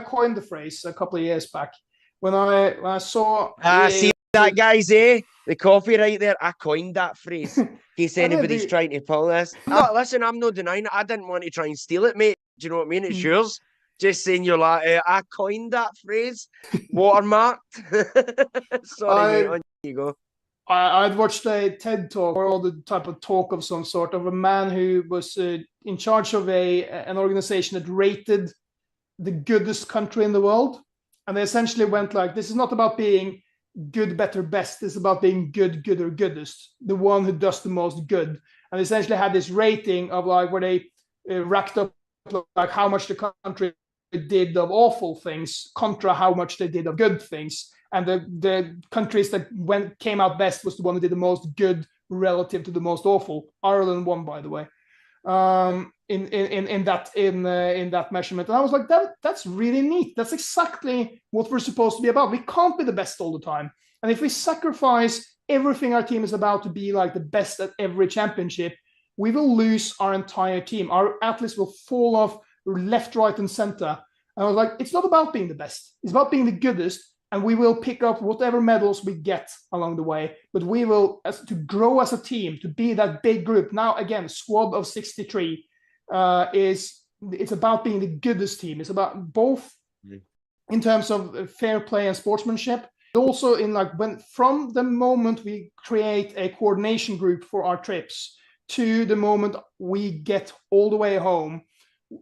coined the phrase a couple of years back when I saw. See that, guys, eh? The coffee right there. I coined that phrase. In case anybody's trying to pull this. Listen, I'm not denying it. I didn't want to try and steal it, mate. Do you know what I mean? It's yours. Just saying you're like, I coined that phrase. Watermarked. Sorry, mate. On you go. I'd watched a TED talk or the type of talk of some sort of a man who was in charge of an organization that rated the goodest country in the world. And they essentially went like, this is not about being good, better, best. It's about being good, gooder, goodest. The one who does the most good. And they essentially had this rating of like where they racked up like how much the country did of awful things contra how much they did of good things. And the countries that came out best was the one who did the most good relative to the most awful. Ireland won, by the way. in that measurement. And I was like, that's really neat. That's exactly what we're supposed to be about. We can't be the best all the time. And if we sacrifice everything our team is about to be like the best at every championship, we will lose our entire team. Our athletes will fall off left, right, and center. And I was like, it's not about being the best. It's about being the goodest. And we will pick up whatever medals we get along the way. But we will, to grow as a team, to be that big group. Now, again, squad of 63 it's about being the goodest team. It's about both in terms of fair play and sportsmanship. Also in like from the moment we create a coordination group for our trips to the moment we get all the way home,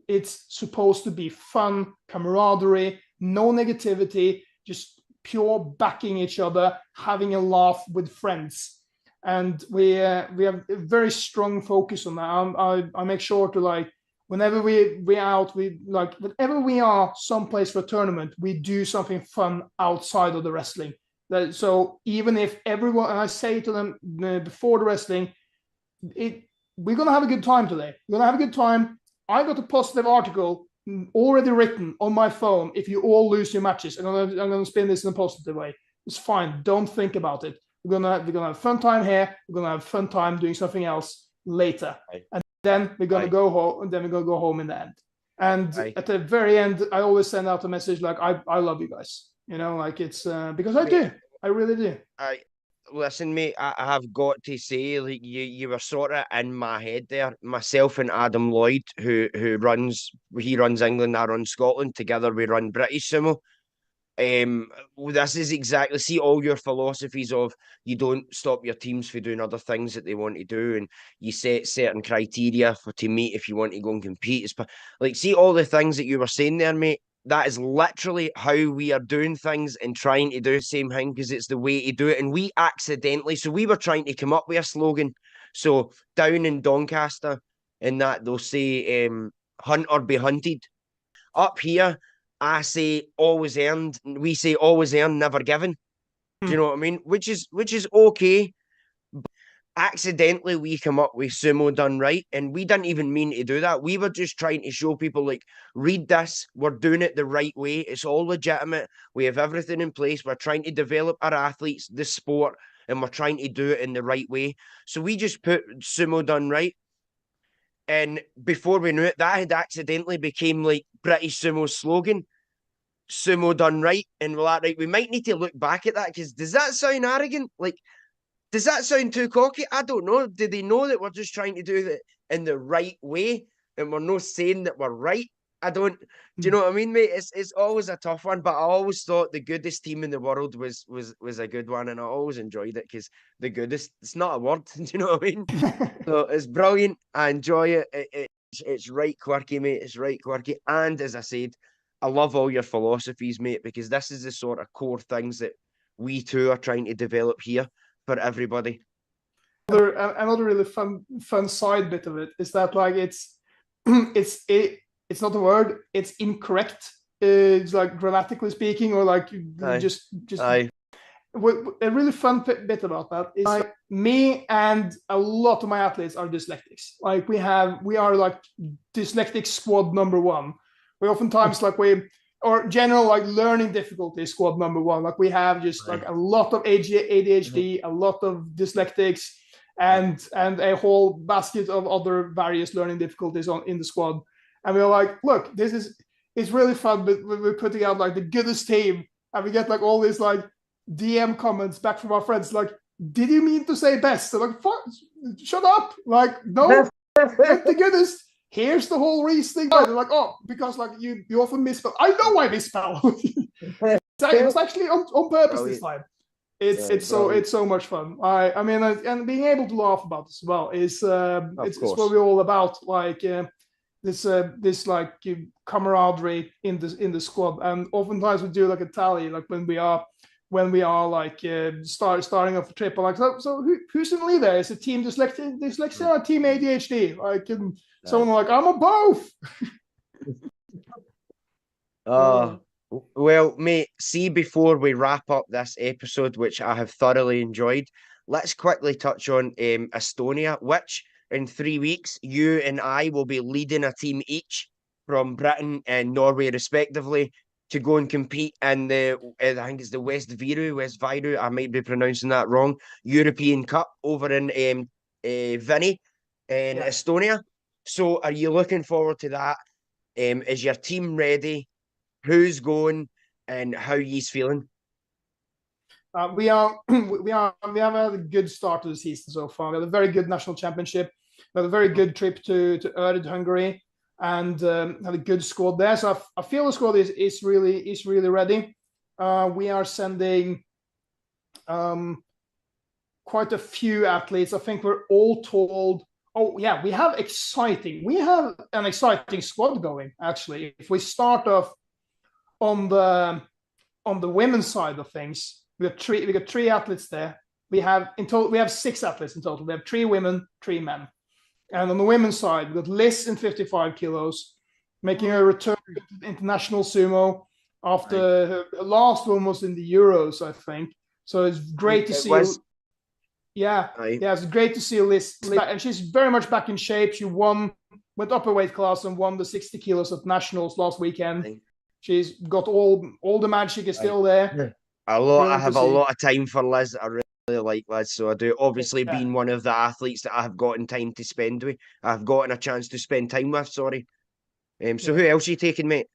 it's supposed to be fun, camaraderie, no negativity, just pure backing each other, having a laugh with friends. And we have a very strong focus on that. I make sure to like, whenever we're out, whenever we are someplace for a tournament, we do something fun outside of the wrestling. So even if everyone, and I say to them before the wrestling, we're going to have a good time today. We're going to have a good time. I got a positive article already written on my phone. If you all lose your matches, I'm going to spin this in a positive way. It's fine. Don't think about it. We're going to have a fun time here. We're going to have a fun time doing something else later. Right. And then we're going to go home, and then we're going to go home in the end. And at the very end, I always send out a message like, I love you guys. You know, like it's because I do. I really do. Listen, mate, I have got to say, like you were sort of in my head there. Myself and Adam Lloyd, who runs England, I run Scotland. Together we run British Sumo. This is exactly, see, all your philosophies of you don't stop your teams for doing other things that they want to do, and you set certain criteria to meet if you want to go and compete. It's like, see, all the things that you were saying there, mate. That is literally how we are doing things and trying to do the same thing, because it's the way to do it. And we accidentally, so we were trying to come up with a slogan. So down in Doncaster, in that they'll say, hunt or be hunted. Up here, I say always earned. We say always earned, never given. Do you know what I mean? Which is okay. But accidentally, we come up with sumo done right, and we didn't even mean to do that. We were just trying to show people, like, read this. We're doing it the right way. It's all legitimate. We have everything in place. We're trying to develop our athletes, the sport, and we're trying to do it in the right way. So we just put sumo done right. And before we knew it, that had accidentally became like British Sumo's slogan, sumo done right. And we're like, right, we might need to look back at that, because does that sound arrogant? Like, does that sound too cocky? I don't know. Do they know that we're just trying to do it in the right way and we're not saying that we're right? I don't. Do you know what I mean, mate? It's always a tough one, but I always thought the goodest team in the world was a good one, and I always enjoyed it, because the goodest, it's not a word. Do you know what I mean? So it's brilliant. I enjoy it. It's right quirky, mate. It's right quirky, and as I said, I love all your philosophies, mate, because this is the sort of core things that we too are trying to develop here for everybody. Another really fun side bit of it is that, like, it's not a word, it's incorrect. It's like grammatically speaking, or like just Aye. A really fun bit about that is like, me and a lot of my athletes are dyslexics. Like we are like dyslexic squad number one. We oftentimes or general like learning difficulty squad number one. Like we have just like a lot of ADHD, a lot of dyslexics, and a whole basket of other various learning difficulties in the squad. And we're like, look, it's really fun, but we're putting out like the goodest team, and we get like all these like DM comments back from our friends, like, did you mean to say best? They're like, fuck, shut up. Like, no, the goodest. Here's the whole reasoning. They're like, oh, because like you often misspell. I know I misspell. It was actually on purpose this time. It's so much fun. I mean, and being able to laugh about this as well is it's what we're all about. Like this like camaraderie in the squad, and oftentimes we do like a tally, like when we are like starting off a trip. I'm like, so who's in the lead there? Is it team dyslexia or team ADHD? Like, someone like, I'm on both. Well, mate, see, before we wrap up this episode, which I have thoroughly enjoyed, let's quickly touch on Estonia, which in 3 weeks, you and I will be leading a team each from Britain and Norway, respectively, to go and compete in I think it's the West Viru, I might be pronouncing that wrong, European Cup over in Vinny in Estonia. So are you looking forward to that? Is your team ready? Who's going and how he's feeling? We have had a good start to the season so far. We had a very good national championship. We had a very good trip to Røtnes, Hungary, and had a good squad there. So I feel the squad is really ready. We are sending quite a few athletes. I think we're all told. Oh yeah, we have an exciting squad going. Actually, if we start off on the women's side of things, we got three athletes there. We have 6 athletes in total. We have 3 women, 3 men. And on the women's side, we got Liz in 55 kilos, making a return to international sumo after her last one was in the Euros, I think. So it's great to see. It's great to see Liz back, and she's very much back in shape. She went up a weight class and won the 60 kilos at nationals last weekend. She's got all the magic is still there. I have a lot of time for Liz. I really like Liz, so I do. Obviously, being one of the athletes that I have gotten time to spend with, I've gotten a chance to spend time with. Sorry. So who else are you taking, mate?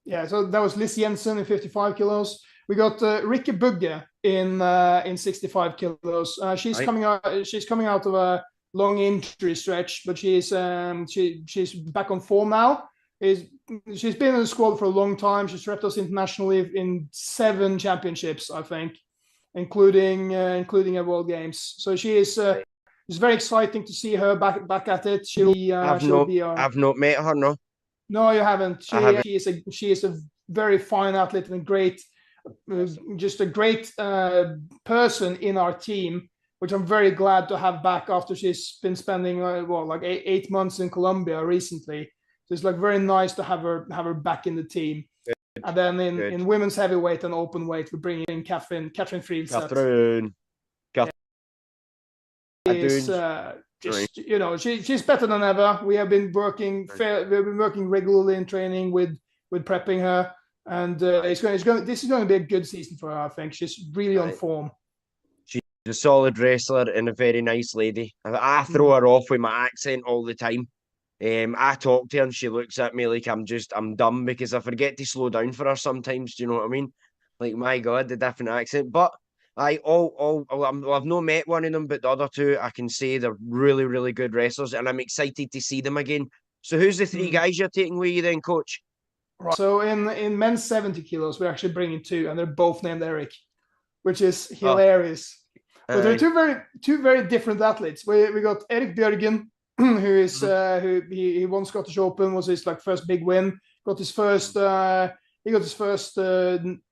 Yeah, so that was Liz Jensen in 55 kilos. We got Rikke Bugge in 65 kilos. She's coming out of a long injury stretch, but she's back on form now. She's been in the squad for a long time. She's repped us internationally in 7 championships, I think, including a World Games. So she is. It's very exciting to see her back at it. I've not met her. No. No, you haven't. She is a very fine athlete and just a great person in our team, which I'm very glad to have back after she's been spending like 8 months in Colombia recently. So it's like very nice to have her back in the team. Good. And then in women's heavyweight and open weight, we bring in Catherine Friedstedt. She's better than ever. We have been working regularly in training with prepping her, and this is going to be a good season for her. I think she's really on form. She's a solid wrestler and a very nice lady. I throw her off with my accent all the time. I talk to her and she looks at me like I'm dumb because I forget to slow down for her sometimes. Do you know what I mean? Like, my God, the different accent. But I've not met one of them, but the other 2, I can say they're really, really good wrestlers, and I'm excited to see them again. So who's the 3 guys you're taking with you then, coach? Right. So in men's 70 kilos, we're actually bringing 2, and they're both named Eric, which is hilarious. But they're two very different athletes. We got Erik Bjørgen, who he won Scottish Open, was his first big win. Got his first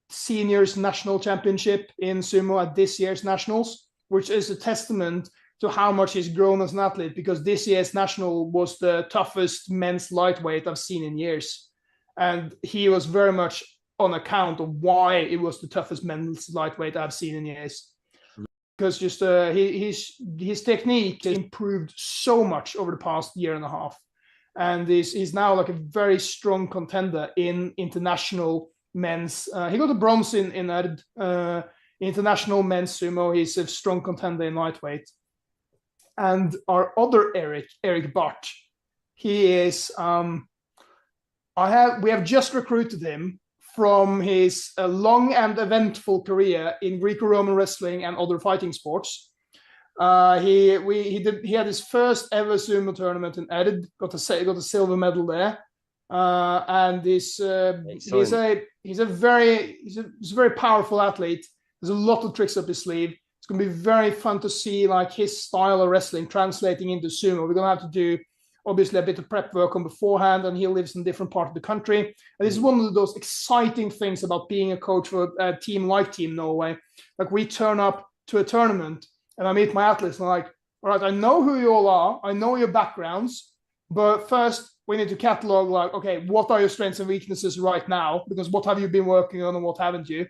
seniors national championship in sumo at this year's nationals, which is a testament to how much he's grown as an athlete, because this year's national was the toughest men's lightweight I've seen in years, and he was very much on account of why it was the toughest men's lightweight I've seen in years. Because just his technique has improved so much over the past year and a half, and he's now like a very strong contender in international men's. He got a bronze in international men's sumo. He's a strong contender in lightweight. And our other Eric Bart, he is. We have just recruited him from his long and eventful career in Greco-Roman wrestling and other fighting sports. He had his first ever sumo tournament in Erid, got a silver medal there, and he's a very powerful athlete. There's a lot of tricks up his sleeve. It's going to be very fun to see his style of wrestling translating into sumo. We're going to have to do obviously a bit of prep work on beforehand, and he lives in a different part of the country. And this is one of those exciting things about being a coach for a team like Team Norway. Like, we turn up to a tournament and I meet my athletes and I'm like, all right, I know who you all are. I know your backgrounds, but first we need to catalog okay, what are your strengths and weaknesses right now? Because what have you been working on and what haven't you?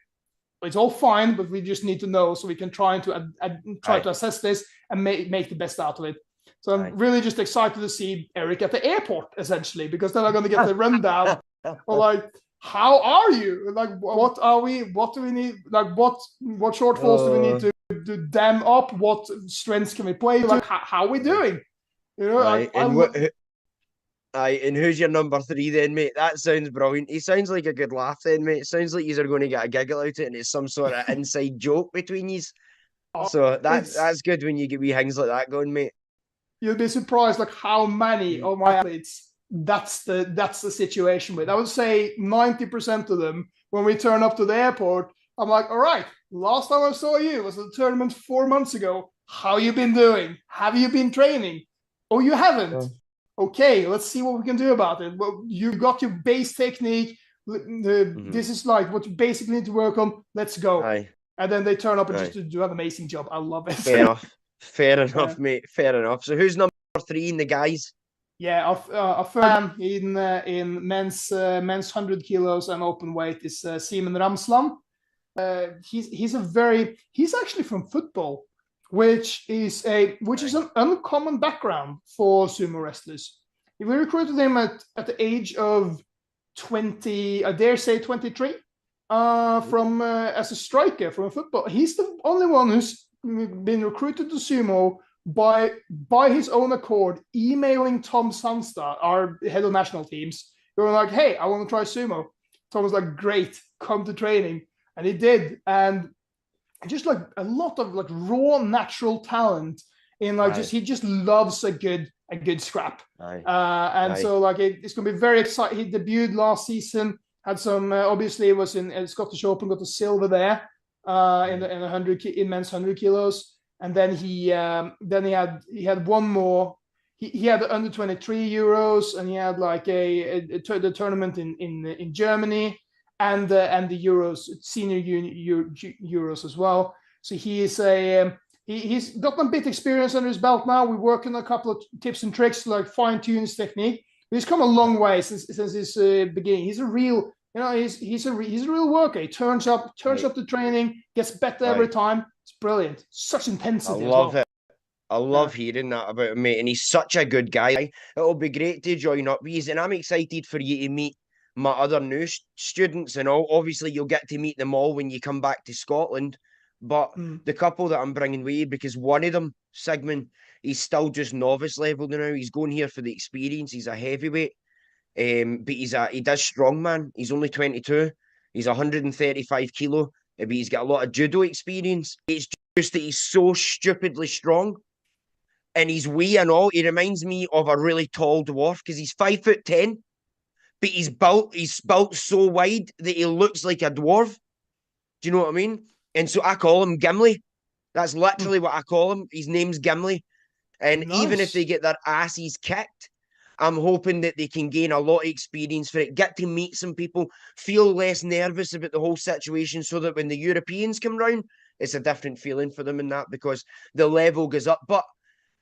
It's all fine, but we just need to know so we can try to assess this and make the best out of it. So I'm really just excited to see Eric at the airport, essentially, because then I'm going to get the rundown or like, how are you? Like, what are we? What do we need? Like, what shortfalls do we need to dam up? What strengths can we play? Like, how are we doing? You know, and who's your number 3 then, mate? That sounds brilliant. He sounds like a good laugh then, mate. It sounds like you're going to get a giggle out of it and it's some sort of inside joke between you. So that's good when you get wee things like that going, mate. You'll be surprised like how many of my athletes that's the situation with. I would say 90% of them, when we turn up to the airport, I'm like, all right, last time I saw you was at the tournament 4 months ago. How you been doing? Have you been training? Oh, you haven't? Okay, let's see what we can do about it. Well, you got your base technique. This is like what you basically need to work on. Let's go. And then they turn up and just do an amazing job. I love it. Fair enough, mate. Fair enough. So who's number 3 in the guys? Yeah, a first man in men's 100 kilos and open weight is Simen Ramsland. He's actually from football, which is an uncommon background for sumo wrestlers. We recruited him at the age of 20, I dare say 23, from as a striker from football. He's the only one who's been recruited to sumo by his own accord, emailing Tom Sandstad, our head of national teams. They were like, hey, I want to try sumo. Tom was like, great, come to training. And he did. And just like a lot of like raw natural talent in like he just loves a good scrap. So like it's gonna be very exciting. He debuted last season, had some obviously it was in Scottish Open, got the silver there in men's 100 kilos. And then he had one more. He had the under 23 Euros, and he had like the tournament in Germany, and the Euros, senior Euros as well. So he's got a bit experience under his belt now. We're working on a couple of tips and tricks to like fine tune his technique. But he's come a long way since his beginning. He's a real, he's a real worker. He turns up the training, gets better every time. It's brilliant. Such intensity. I love it. I love hearing that about him, mate. And he's such a good guy. It'll be great to join up with you. And I'm excited for you to meet my other new students and all. Obviously, you'll get to meet them all when you come back to Scotland. But the couple that I'm bringing with you, because one of them, Sigmund, he's still just novice level now. He's going here for the experience. He's a heavyweight. But he does strongman. He's only 22. He's 135 kilo. But he's got a lot of judo experience. It's just that he's so stupidly strong. And he's wee and all. He reminds me of a really tall dwarf because he's 5'10", but he's built so wide that he looks like a dwarf. Do you know what I mean? And so I call him Gimli. That's literally what I call him. His name's Gimli. And even if they get their asses kicked, I'm hoping that they can gain a lot of experience for it, get to meet some people, feel less nervous about the whole situation so that when the Europeans come round, it's a different feeling for them in that because the level goes up. But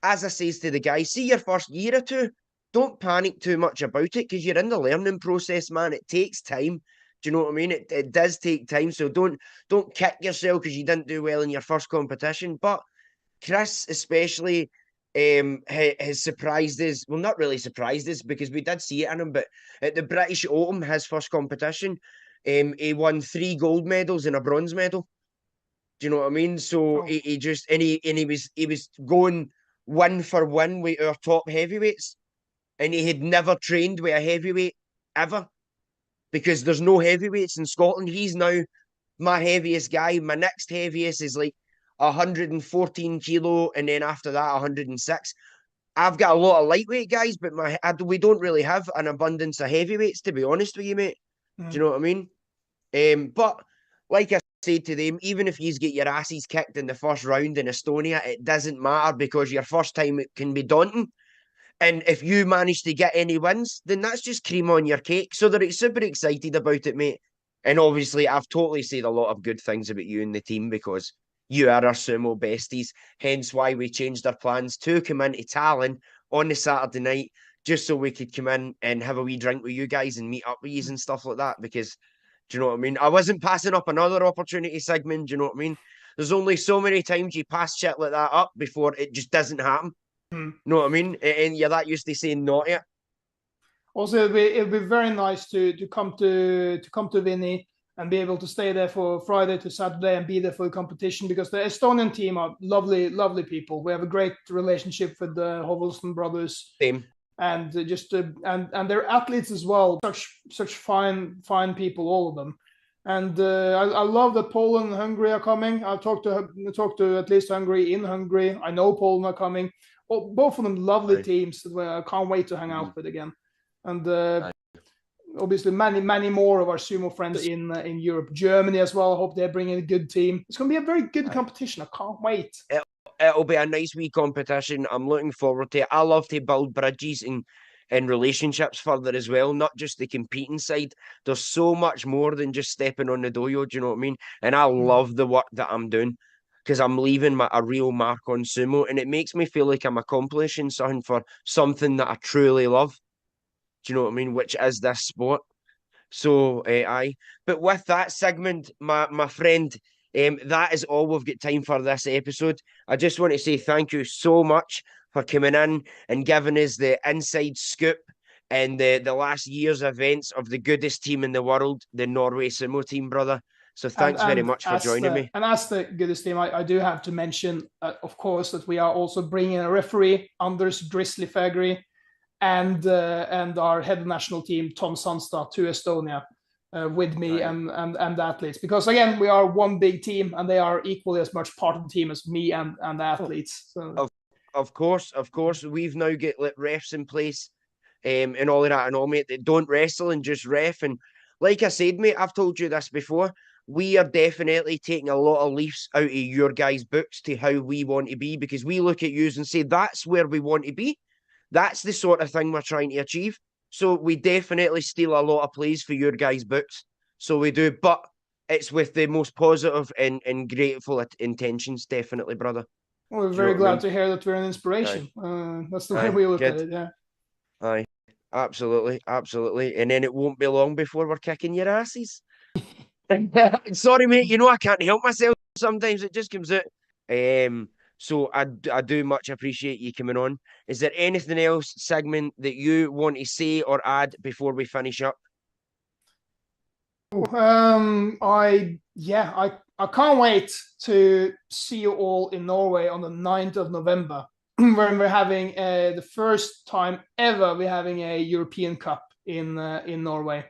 as I says to the guys, see your first year or two, don't panic too much about it because you're in the learning process, man. It takes time. Do you know what I mean? It does take time. So don't kick yourself because you didn't do well in your first competition. But Chris especially has surprised us. Well, not really surprised us because we did see it in him, but at the British Open, his first competition, he won 3 gold medals and a bronze medal. Do you know what I mean? So he was going win for win with our top heavyweights, and he had never trained with a heavyweight ever because there's no heavyweights in Scotland. He's now my heaviest guy. My next heaviest is like 114 kilo, and then after that 106. I've got a lot of lightweight guys, but we don't really have an abundance of heavyweights, to be honest with you, mate. Do you know what I mean? But like I said to them, even if you get your asses kicked in the first round in Estonia, it doesn't matter because your first time it can be daunting. And if you manage to get any wins, then that's just cream on your cake. So they're super excited about it, mate. And obviously, I've totally said a lot of good things about you and the team because you are our sumo besties. Hence why we changed our plans to come into Tallinn on the Saturday night, just so we could come in and have a wee drink with you guys and meet up with you and stuff like that. Because, do you know what I mean? I wasn't passing up another opportunity, Sigmund. Do you know what I mean? There's only so many times you pass shit like that up before it just doesn't happen. Know what I mean? And you're that used to saying not yet. Also, it'll be very nice to come to Vinny and be able to stay there for Friday to Saturday and be there for the competition, because the Estonian team are lovely people. We have a great relationship with the Hovelston brothers. Same. And and they're athletes as well. Such fine people, all of them. And I love that Poland and Hungary are coming. I've talked to at least Hungary in Hungary. I know Poland are coming. Well, both of them lovely teams that I can't wait to hang out with again. And obviously many more of our sumo friends in Europe, Germany as well. I hope they're bringing a good team. It's going to be a very good competition. I can't wait. It'll be a nice wee competition. I'm looking forward to it. I love to build bridges and relationships further as well, not just the competing side. There's so much more than just stepping on the dojo, do you know what I mean? And I love the work that I'm doing, because I'm leaving a real mark on sumo, and it makes me feel like I'm accomplishing something for something that I truly love. Do you know what I mean? Which is this sport. So, aye. But with that, Sigmund, my friend, that is all we've got time for this episode. I just want to say thank you so much for coming in and giving us the inside scoop and the last year's events of the goodest team in the world, the Norway Sumo team, brother. So thanks very much for joining me. And as the goodest team, I do have to mention, of course, that we are also bringing a referee, Anders Grizzly Fagri, and our head of national team, Tom Sandstad, to Estonia with me and the athletes. Because again, we are one big team, and they are equally as much part of the team as me and the athletes. So. Of course, we've now got refs in place, and all of that, and all, mate. That don't wrestle and just ref. And like I said, mate, I've told you this before. We are definitely taking a lot of leaves out of your guys' books to how we want to be, because we look at you and say that's where we want to be. That's the sort of thing we're trying to achieve. So we definitely steal a lot of plays for your guys' books. So we do, but it's with the most positive and grateful intentions, definitely, brother. Well, we're very glad to hear that we're an inspiration. That's the way we look at it, yeah. Aye, absolutely. And then it won't be long before we're kicking your asses. Sorry, mate, you know I can't help myself. Sometimes it just comes out. So I do much appreciate you coming on. Is there anything else, Sigmund, that you want to say or add before we finish up? I can't wait to see you all in Norway on the 9th of November, when we're having the first time ever we're having a European Cup in Norway.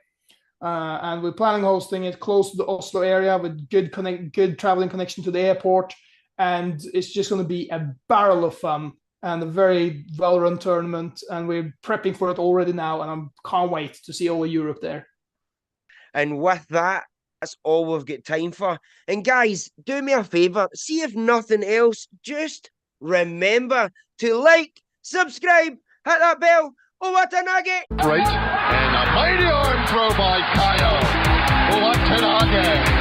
And we're planning on hosting it close to the Oslo area with good traveling connection to the airport. And it's just going to be a barrel of fun and a very well-run tournament. And we're prepping for it already now. And I can't wait to see all of Europe there. And with that, that's all we've got time for. And guys, do me a favour. See if nothing else, just remember to like, subscribe, hit that bell. Oh, what a nugget! Great. And a mighty arm throw by Kyle. Oh, what a nugget.